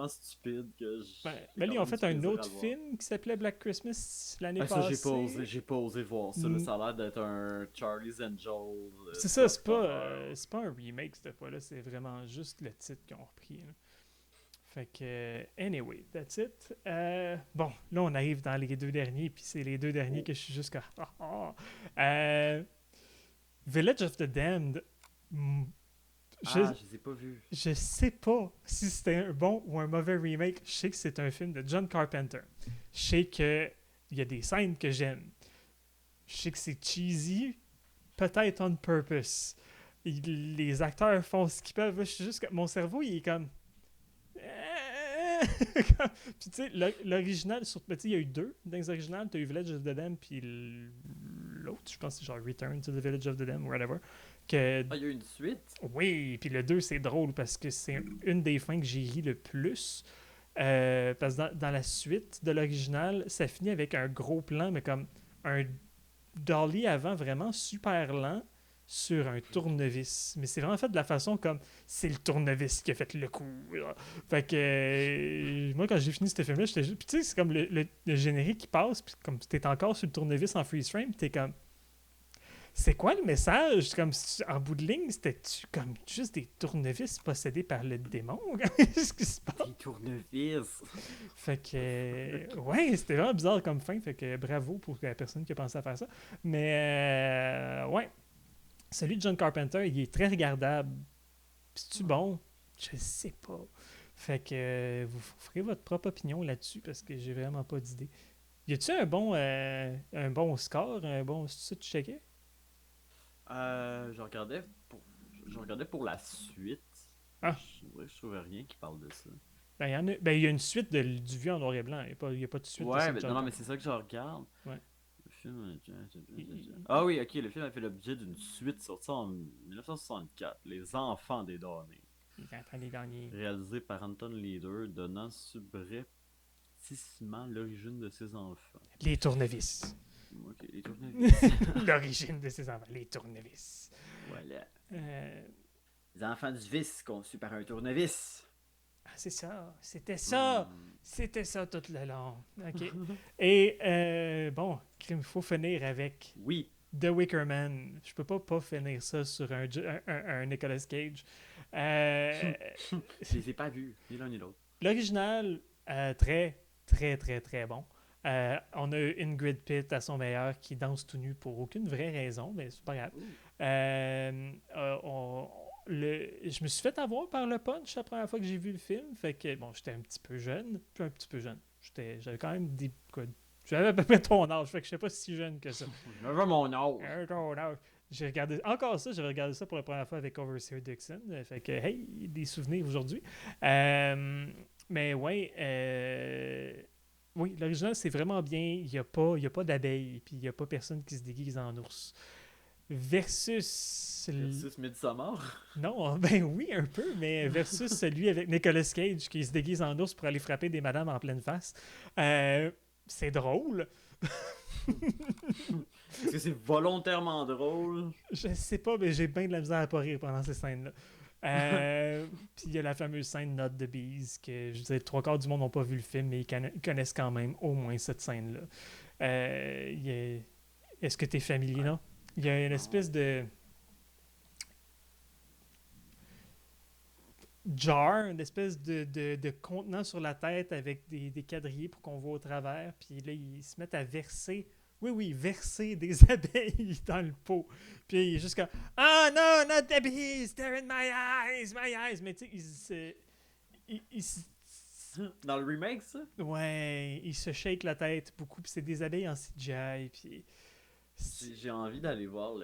stupide que j'ai ben, quand ils ont même du fait un plaisir à autre le voir. film qui s'appelait Black Christmas l'année Ah, ça, passée. j'ai pas osé voir ça. Là. Mm, Ça a l'air d'être un Charlie's Angel c'est ça, soft horror. c'est pas un remake cette fois-là, c'est vraiment juste le titre qu'ils ont repris. Là. Fait que, anyway, that's it. Bon, là, on arrive dans les deux derniers, puis c'est les deux derniers Oh. que je suis juste comme. Village of the Damned, mm, je, Ah, je les ai pas vus. je sais pas si c'était un bon ou un mauvais remake. Je sais que c'est un film de John Carpenter. Je sais qu'il y a des scènes que j'aime. Je sais que c'est cheesy, peut-être on purpose. Les acteurs font ce qu'ils peuvent. Je suis juste mon cerveau, il est comme. Puis tu sais, l'original, il y a eu deux dans les originales. Tu as eu Village of the Dam, puis l'autre, je pense que c'est genre Return to the Village of the Dam, whatever. Que, Ah, il y a eu une suite? oui, puis le 2 c'est drôle parce que c'est une des fins que j'ai ri le plus. Parce que dans la suite de l'original, ça finit avec un gros plan, mais comme un dolly avant vraiment super lent sur un tournevis. Mais c'est vraiment fait de la façon comme c'est le tournevis qui a fait le coup. Là. Fait que moi, quand j'ai fini ce film-là, j'étais juste. Puis tu sais, c'est comme le générique qui passe, puis comme t'es encore sur le tournevis en freeze frame, t'es comme. C'est quoi le message? Comme en bout de ligne, c'était-tu comme juste des tournevis possédés par le démon? Qu'est-ce qui se passe? Des tournevis! Fait que, ouais, c'était vraiment bizarre comme fin. Fait que bravo pour la personne qui a pensé à faire ça. Mais, ouais, celui de John Carpenter, il est très regardable. C'est-tu bon? Je sais pas. Fait que vous ferez votre propre opinion là-dessus parce que j'ai vraiment pas d'idée. Y a-tu un bon score? Un bon. C'est ça que tu checkais? Je regardais pour la suite. Ah, Je trouvais rien qui parle de ça. ben, y a une suite du vieux en noir et blanc. Y a pas de suite de Ouais, ça de mais John non, mais Carpenter. c'est ça que je regarde. Ouais. Le film. Il- Ah oui, ok, le film a fait l'objet d'une suite sortie en 1964, Les Enfants des damnés, il est en train de les gagner. réalisé par Anton Leader, donnant subrepticement divertissement, l'origine de ses enfants. Les tournevis. Ok, les tournevis. L'origine de ses enfants, les tournevis. Voilà. Euh, Les enfants du vice conçus par un tournevis. c'est ça. C'était ça. Hmm. C'était ça tout le long. OK. Et bon, il faut finir avec Oui. The Wicker Man. Je peux pas finir ça sur un Nicolas Cage. Je les ai pas vus, ni l'un ni l'autre. L'original, très, très, très, très bon. On a Ingrid Pitt à son meilleur qui danse tout nu pour aucune vraie raison, mais c'est pas grave. Je me suis fait avoir par le punch la première fois que j'ai vu le film. Fait que, bon, j'étais un petit peu jeune. Puis un petit peu jeune. J'avais quand même des. Quoi, j'avais à peu près ton âge. Fait que je sais pas si jeune que ça. Je veux mon âge. Ton âge. J'ai regardé. Encore ça, j'avais regardé ça pour la première fois avec Overseer Dixon. Fait que, hey, des souvenirs aujourd'hui. Mais ouais. Oui, l'original, c'est vraiment bien. Il n'y a pas d'abeilles. Puis il n'y a pas personne qui se déguise en ours. Versus Midsommar. non, ben oui, un peu, mais versus celui avec Nicolas Cage qui se déguise en ours pour aller frapper des madames en pleine face. C'est drôle. Est-ce que c'est volontairement drôle? Je sais pas, mais j'ai bien de la misère à pas rire pendant ces scènes-là. Puis il y a la fameuse scène Not the Bees, que je disais, 3/4 du monde n'ont pas vu le film, mais ils connaissent quand même au moins cette scène-là. Est-ce que tu es familier, non? Il y a une espèce de jar, une espèce de contenant sur la tête avec des quadrillés pour qu'on voit au travers. Puis là, ils se mettent à verser, oui, verser des abeilles dans le pot. Puis il est juste comme « Oh no, not the bees, they're in my eyes! » Mais tu sais, Dans le remake, ça? ouais, il se shake la tête beaucoup. Puis c'est des abeilles en CGI. Puis J'ai envie d'aller voir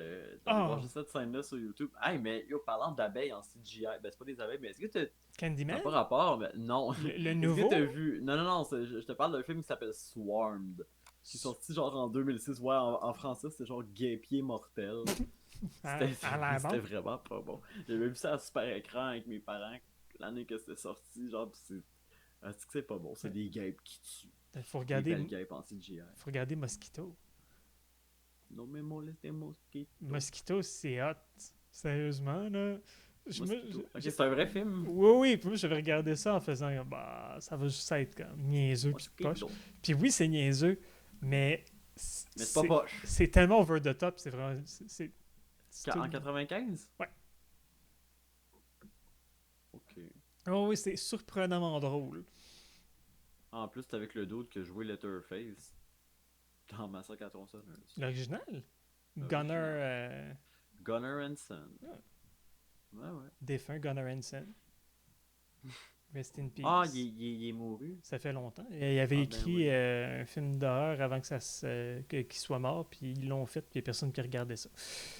voir juste cette scène-là sur YouTube. Hey, mais yo, parlant d'abeilles en CGI, ben c'est pas des abeilles, mais est-ce que t'as Candyman? pas rapport? Ben, non. Le Est-ce nouveau? que t'as vu? Non, je te parle d'un film qui s'appelle Swarmed. Qui est sorti genre en 2006. Ouais, en français, c'était genre Guêpier mortel. C'était vraiment pas bon. J'avais vu ça à super écran avec mes parents l'année que c'était sorti. Genre, pis est-ce que c'est pas bon? C'est des guêpes qui tuent. Faut regarder. Des belles guêpes en CGI. Faut regarder Mosquito. Non, mais molester Mosquito. Mosquito, c'est hot. Sérieusement, là. Ok, c'est un vrai film. Oui, puis moi, j'avais regardé ça en faisant, bah, ça va juste être comme niaiseux pis poche. Puis oui, c'est niaiseux, mais c'est pas poche. C'est tellement over the top, c'est vraiment... En 95? Ouais. Ok. Oh oui, c'est surprenamment drôle. En plus, c'est avec le doute que jouait Letterface dans Massacre à la tronçonneuse. L'original? Gunnar... Gunnar Hansen. Ouais. Défunt Gunnar Hansen. Rest in peace. Ah, il est mouru? Ça fait longtemps. Il avait écrit un film d'horreur avant que qu'il soit mort, puis ils l'ont fait, puis il n'y a personne qui regardait ça.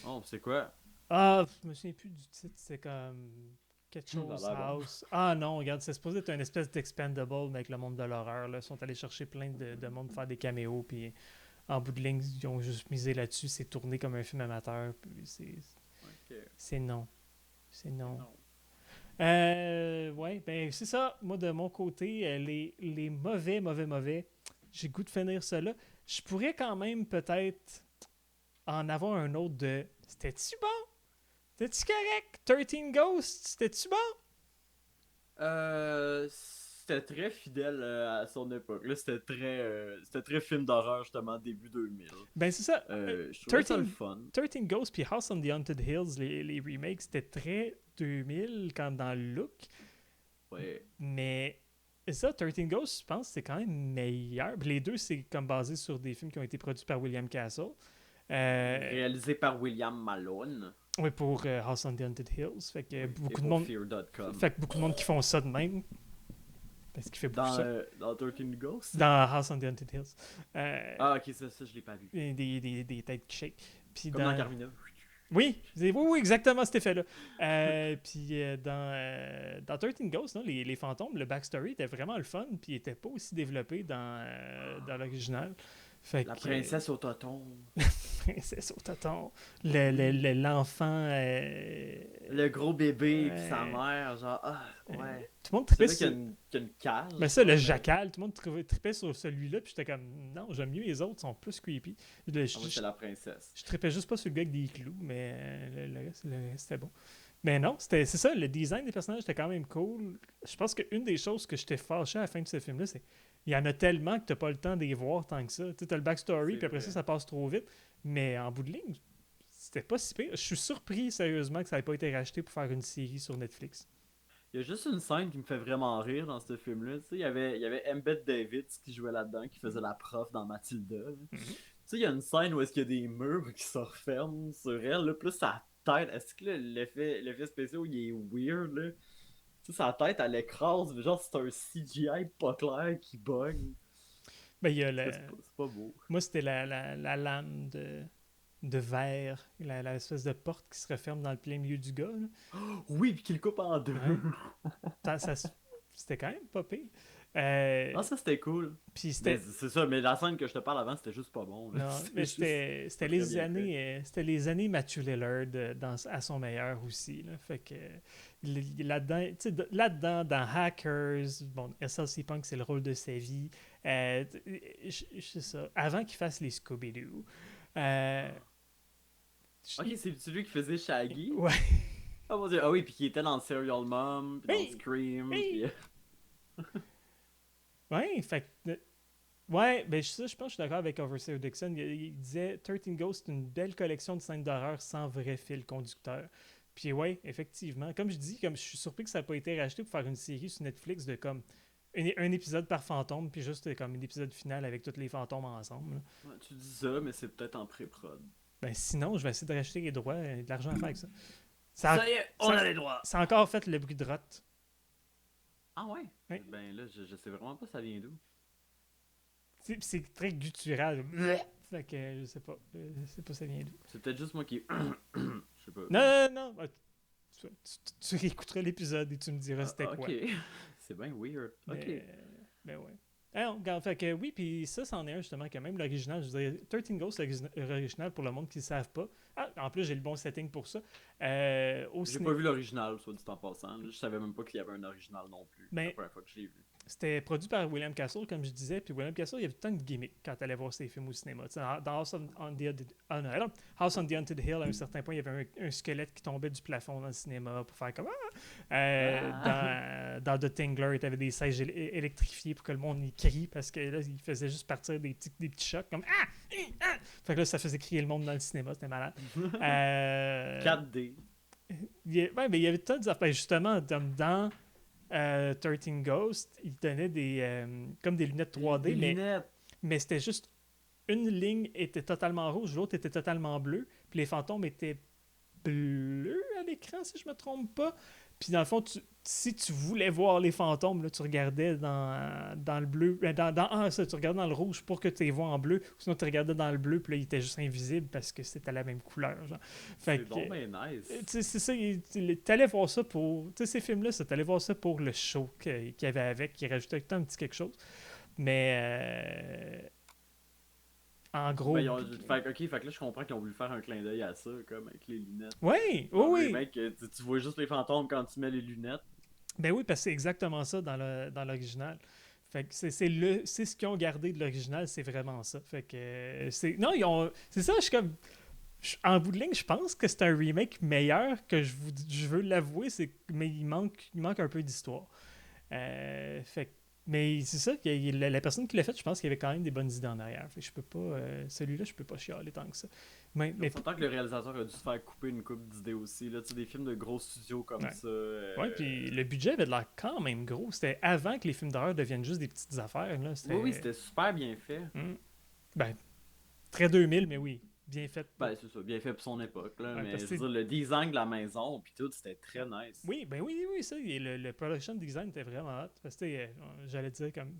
Oh, c'est quoi? Ah, je me souviens plus du titre, c'est comme... quelque chose House. Bon. Ah non, regarde, c'est supposé être une espèce d'expendable avec le monde de l'horreur. Là. Ils sont allés chercher plein de monde pour faire des caméos, puis en bout de ligne, ils ont juste misé là-dessus. C'est tourné comme un film amateur. Puis c'est non. C'est non. Ouais, ben c'est ça. Moi, de mon côté, les mauvais, j'ai goût de finir cela. Je pourrais quand même peut-être en avoir un autre de... C'était-tu bon? C'était-tu correct? 13 Ghosts, c'était-tu bon? C'était très fidèle à son époque. Là, c'était très film d'horreur, justement, début 2000. Ben, c'est ça. Je trouvais ça le fun. 13 Ghosts puis House on the Haunted Hills, les remakes, c'était très 2000 comme dans le look. Ouais. Mais ça, 13 Ghosts, je pense, c'est quand même meilleur. Les deux, c'est comme basé sur des films qui ont été produits par William Castle. Réalisé par William Malone. Oui, pour House on the Haunted Hills. Fait que beaucoup de monde. Fear.com. Beaucoup de monde qui font ça de même. Parce qu'il fait beaucoup ça. Dans 13 Ghosts? Dans House on the Haunted Hills. Ok, ça je l'ai pas vu. Des têtes qui shake. Puis comme dans Carmina. Oui, exactement cet effet-là. Puis dans 13 Ghosts, non, les fantômes, le backstory était vraiment le fun, puis il était pas aussi développé dans l'original. Fait La que, princesse au toton. princesse au tonton. L'enfant. Le gros bébé puis sa Ouais, mère, genre, ah, ouais. tout le monde tripait Celui sur. qui a une cage, Mais ça, le là, mais. jacal, tout le monde tripait sur celui-là, puis j'étais comme, non, j'aime mieux les autres, ils sont plus creepy. Je, Ah, moi, je, c'est la princesse. je trippais juste pas sur le gars avec des clous, mais le reste, c'était bon. Mais non, c'est ça, le design des personnages était quand même cool. Je pense qu'une des choses que j'étais fâché à la fin de ce film-là, c'est il y en a tellement que t'as pas le temps de les voir tant que ça. Tu sais, t'as le backstory, C'est puis après ça, vrai. ça passe trop vite. Mais en bout de ligne, c'était pas si pire. Je suis surpris, sérieusement, que ça n'ait pas été racheté pour faire une série sur Netflix. Il y a juste une scène qui me fait vraiment rire dans ce film-là. Tu sais, il y avait Embed Davids qui jouait là-dedans, qui faisait la prof dans Mathilda, là. Mhm. Tu sais, il y a une scène où est-ce qu'il y a des murs qui se referment sur elle, là, plus sa tête. Est-ce que là, l'effet spécial, il est weird, là? Tu sais, sa tête, elle écrase, mais genre, c'est un CGI pas clair qui bug. Ben, il y a C'est pas beau. moi, c'était la lame de verre, l'espèce de porte qui se referme dans le plein milieu du gars. Là. Oui, puis qu'il coupe en deux. Ouais. C'était quand même pas pire. Ah, ça, c'était cool. Puis Mais c'était. c'est ça, mais la scène que je te parle avant, c'était juste pas bon, là. Non, C'était mais juste c'était pas très les bien fait. années, c'était les années Matthew Lillard à son meilleur aussi. Là. Fait que là-dedans, tu sais, là-dedans, dans Hackers, bon, SLC Punk, c'est le rôle de sa vie. C'est ça. Avant qu'il fasse les Scooby-Doo. Euh, Ok, c'est lui qui faisait Shaggy. ouais. Oh mon dieu, ah oui, puis qui était dans Serial Mom, puis dans Hey! Scream, Hey! puis... Ouais, fait que. Ouais, ben ça, je pense que je suis d'accord avec Overseer Dixon. Il disait 13 Ghosts, c'est une belle collection de scènes d'horreur sans vrai fil conducteur. Puis ouais, effectivement. Comme je dis, comme je suis surpris que ça n'a pas été racheté pour faire une série sur Netflix de comme un épisode par fantôme, puis juste comme un épisode final avec tous les fantômes ensemble. Là. Ouais, tu dis ça, mais c'est peut-être en pré-prod. Ben sinon, je vais essayer de racheter les droits et de l'argent à faire avec ça. Ça, Ça y est, on ça, a les droits! ça a encore fait le bruit de rotte. Ah ouais? Ouais. Ben là, je sais vraiment pas ça vient d'où. C'est très guttural. Fait que je sais pas. Je sais pas ça vient d'où. C'est peut-être juste moi qui... Je sais pas. Non, non, non. Tu réécouteras l'épisode et tu me diras c'était Ah, quoi. ok. C'est bien weird. Ok. Ben ouais. Alors, regarde, fait que oui, puis ça, c'en est un justement, que même l'original, je veux dire, 13 Ghosts, l'original pour le monde qui ne savent pas. Ah, en plus, j'ai le bon setting pour ça. Au J'ai ciné, pas vu l'original, soit dit en passant. Je savais même pas qu'il y avait un original non plus. ben, La première fois que je l'ai vu. c'était produit par William Castle, comme je disais. Puis William Castle, il y avait tant de gimmicks quand tu allais voir ses films au cinéma. Tu sais, dans House on the Haunted Hill, à un certain point, il y avait un squelette qui tombait du plafond dans le cinéma pour faire comme Ah. dans The Tingler, tu avais des sièges électrifiés pour que le monde y crie parce que là, il faisait juste partir des petits chocs comme Ah! Ah! Fait que là, ça faisait crier le monde dans le cinéma, c'était malade. 4D. Ouais, mais il y avait tout de affaires. Justement, dans 13 Ghosts, il donnait comme des lunettes 3D, Des lunettes. mais c'était juste une ligne était totalement rouge, l'autre était totalement bleue, puis les fantômes étaient bleus à l'écran, si je me trompe pas. Puis dans le fond, si tu voulais voir les fantômes, là, tu regardais dans le bleu, tu regardais dans le rouge pour que tu les vois en bleu, ou sinon tu regardais dans le bleu, puis là, il était juste invisible parce que c'était la même couleur. Genre. Fait C'est que, donc bien nice. c'est ça, t'allais voir ça pour. Tu sais, ces films-là, t'allais voir ça pour le show qu'il y avait avec, qui rajoutait tout le temps un petit quelque chose. Mais en gros. Ben, ok, fait que là, je comprends qu'ils ont voulu faire un clin d'œil à ça, comme avec les lunettes. Oui, Genre, oui, les oui. mecs, tu vois juste les fantômes quand tu mets les lunettes. Ben oui, parce que c'est exactement ça dans l'original. Fait que c'est ce qu'ils ont gardé de l'original, c'est vraiment ça. Fait que non, c'est ça, je suis comme en bout de ligne, je pense que c'est un remake meilleur que je veux l'avouer, mais il manque un peu d'histoire. Mais c'est ça, la personne qui l'a fait, je pense qu'il y avait quand même des bonnes idées en arrière. Fait que je peux pas, celui-là, je peux pas chialer tant que ça. On s'entend que le réalisateur a dû se faire couper une coupe d'idées aussi. Là, tu sais, des films de gros studios comme Ouais. ça. Ouais, puis le budget avait de l'air quand même gros. C'était avant que les films d'horreur deviennent juste des petites affaires. Là. Oui, c'était super bien fait. Ben, très 2000, mais oui, bien fait. Ben, c'est ça, bien fait pour son époque. Là, Ouais, mais parce je que veux dire, le design de la maison, puis tout, c'était très nice. Oui, ben oui, ça. Et le production design était vraiment hot. Parce que j'allais dire comme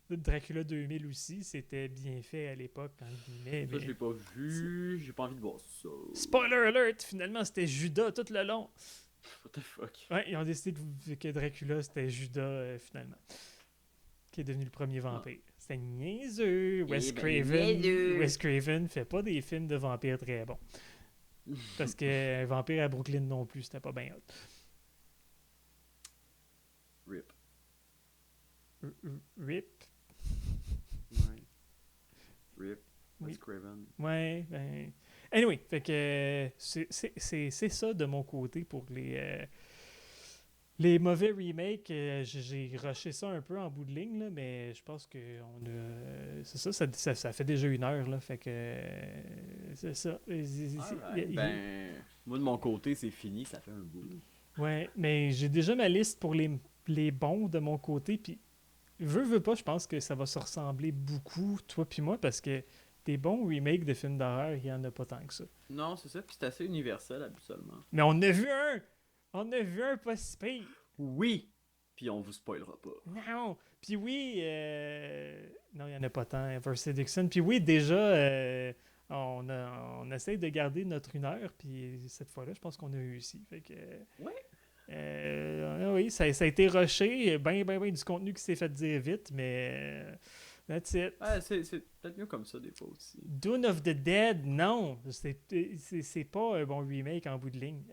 Dracula 2000 aussi, c'était bien fait à l'époque, entre guillemets. Ça, je l'ai pas vu, j'ai pas envie de voir ça. Spoiler alert! Finalement, c'était Judas tout le long. What the fuck? Ouais, ils ont décidé que Dracula, c'était Judas, finalement. Qui est devenu le premier vampire. C'était niaiseux. niaiseux. Wes Craven fait pas des films de vampires très bons. Parce que Vampire à Brooklyn non plus, c'était pas bien hot. Rip. Rip. Ouais. Rip. Oui. Wes Craven. Ouais, ben. Anyway, fait que c'est ça de mon côté pour les mauvais remakes. J'ai rushé ça un peu en bout de ligne, là, mais je pense que on a. C'est ça fait déjà 1 heure, là. Fait que. C'est ça. Alright. Ben, moi de mon côté, c'est fini, ça fait un bout. Ouais, mais j'ai déjà ma liste pour les bons de mon côté, puis veux pas, je pense que ça va se ressembler beaucoup, toi puis moi, parce que des bons remakes de films d'horreur, il y en a pas tant que ça. Non, c'est ça, puis c'est assez universel habituellement. Mais on a vu un! On a vu un pas si pire! Oui! Puis on vous spoilera pas. Non! Puis oui, non, il y en a pas tant, Versus Dixon. Puis oui, déjà, on essaye de garder notre 1 heure, puis cette fois-là, je pense qu'on a réussi. Fait que... Ouais. oui, ça a été rushé, ben du contenu qui s'est fait dire vite, mais that's it. Ouais, c'est peut-être mieux comme ça des fois aussi. Dawn of the Dead, non, c'est pas un bon remake en bout de ligne.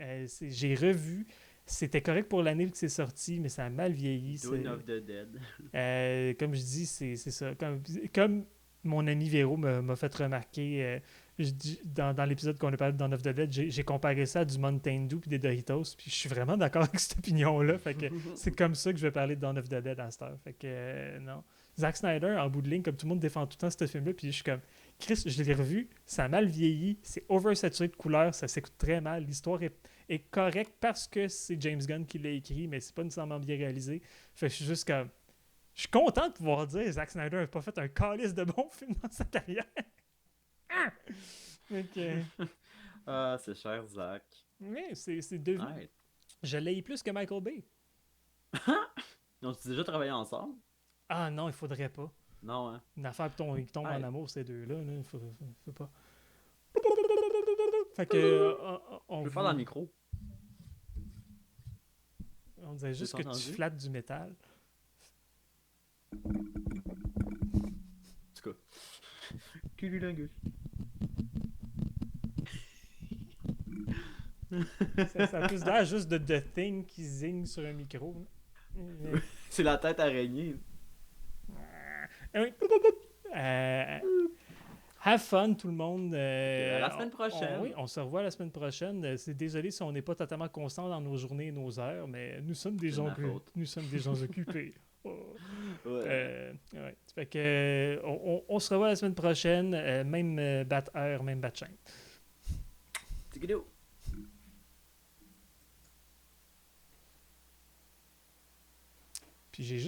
J'ai revu, c'était correct pour l'année que c'est sorti, mais ça a mal vieilli. Dawn of the Dead. Comme je dis, c'est ça. Comme mon ami Véro m'a fait remarquer dans l'épisode qu'on a parlé de Dawn of the Dead, j'ai comparé ça à du Mountain Dew et des Doritos, puis je suis vraiment d'accord avec cette opinion-là. Fait que c'est comme ça que je vais parler de Dawn of the Dead à cette heure. Fait que non. Zack Snyder, en bout de ligne, comme tout le monde défend tout le temps ce film-là, puis je suis comme, Chris, je l'ai revu, ça a mal vieilli, c'est oversaturé de couleurs, ça s'écoute très mal, l'histoire est correcte parce que c'est James Gunn qui l'a écrit, mais c'est pas nécessairement bien réalisé. Fait que je suis juste comme, je suis content de pouvoir dire que Zack Snyder n'a pas fait un calice de bons films dans sa carrière. Ah, c'est cher, Zach. Oui, c'est devenu. Ouais. Je l'ai plus que Michael Bay. Ils ont déjà travaillé ensemble? Ah non, il faudrait pas. Non, hein? Une affaire qui tombe Ouais. en amour, ces deux-là. Là, faut pas. Fait que. Je peux faire dans le micro. On disait juste J'ai que tu entendu. flattes du métal. En tout cas. Cululingus. Ça a plus l'air juste de The Thing qui zigne sur un micro. C'est la tête araignée. Have fun tout le monde. À la semaine prochaine. Oui, on se revoit la semaine prochaine. C'est désolé si on n'est pas totalement constant dans nos journées et nos heures, mais nous sommes des C'est gens ma faute. nous sommes des gens occupés. Oh. Ouais. Ouais. Fait que on se revoit la semaine prochaine, même bat heure, même bat chaîne. Tigidou. Puis j'ai juste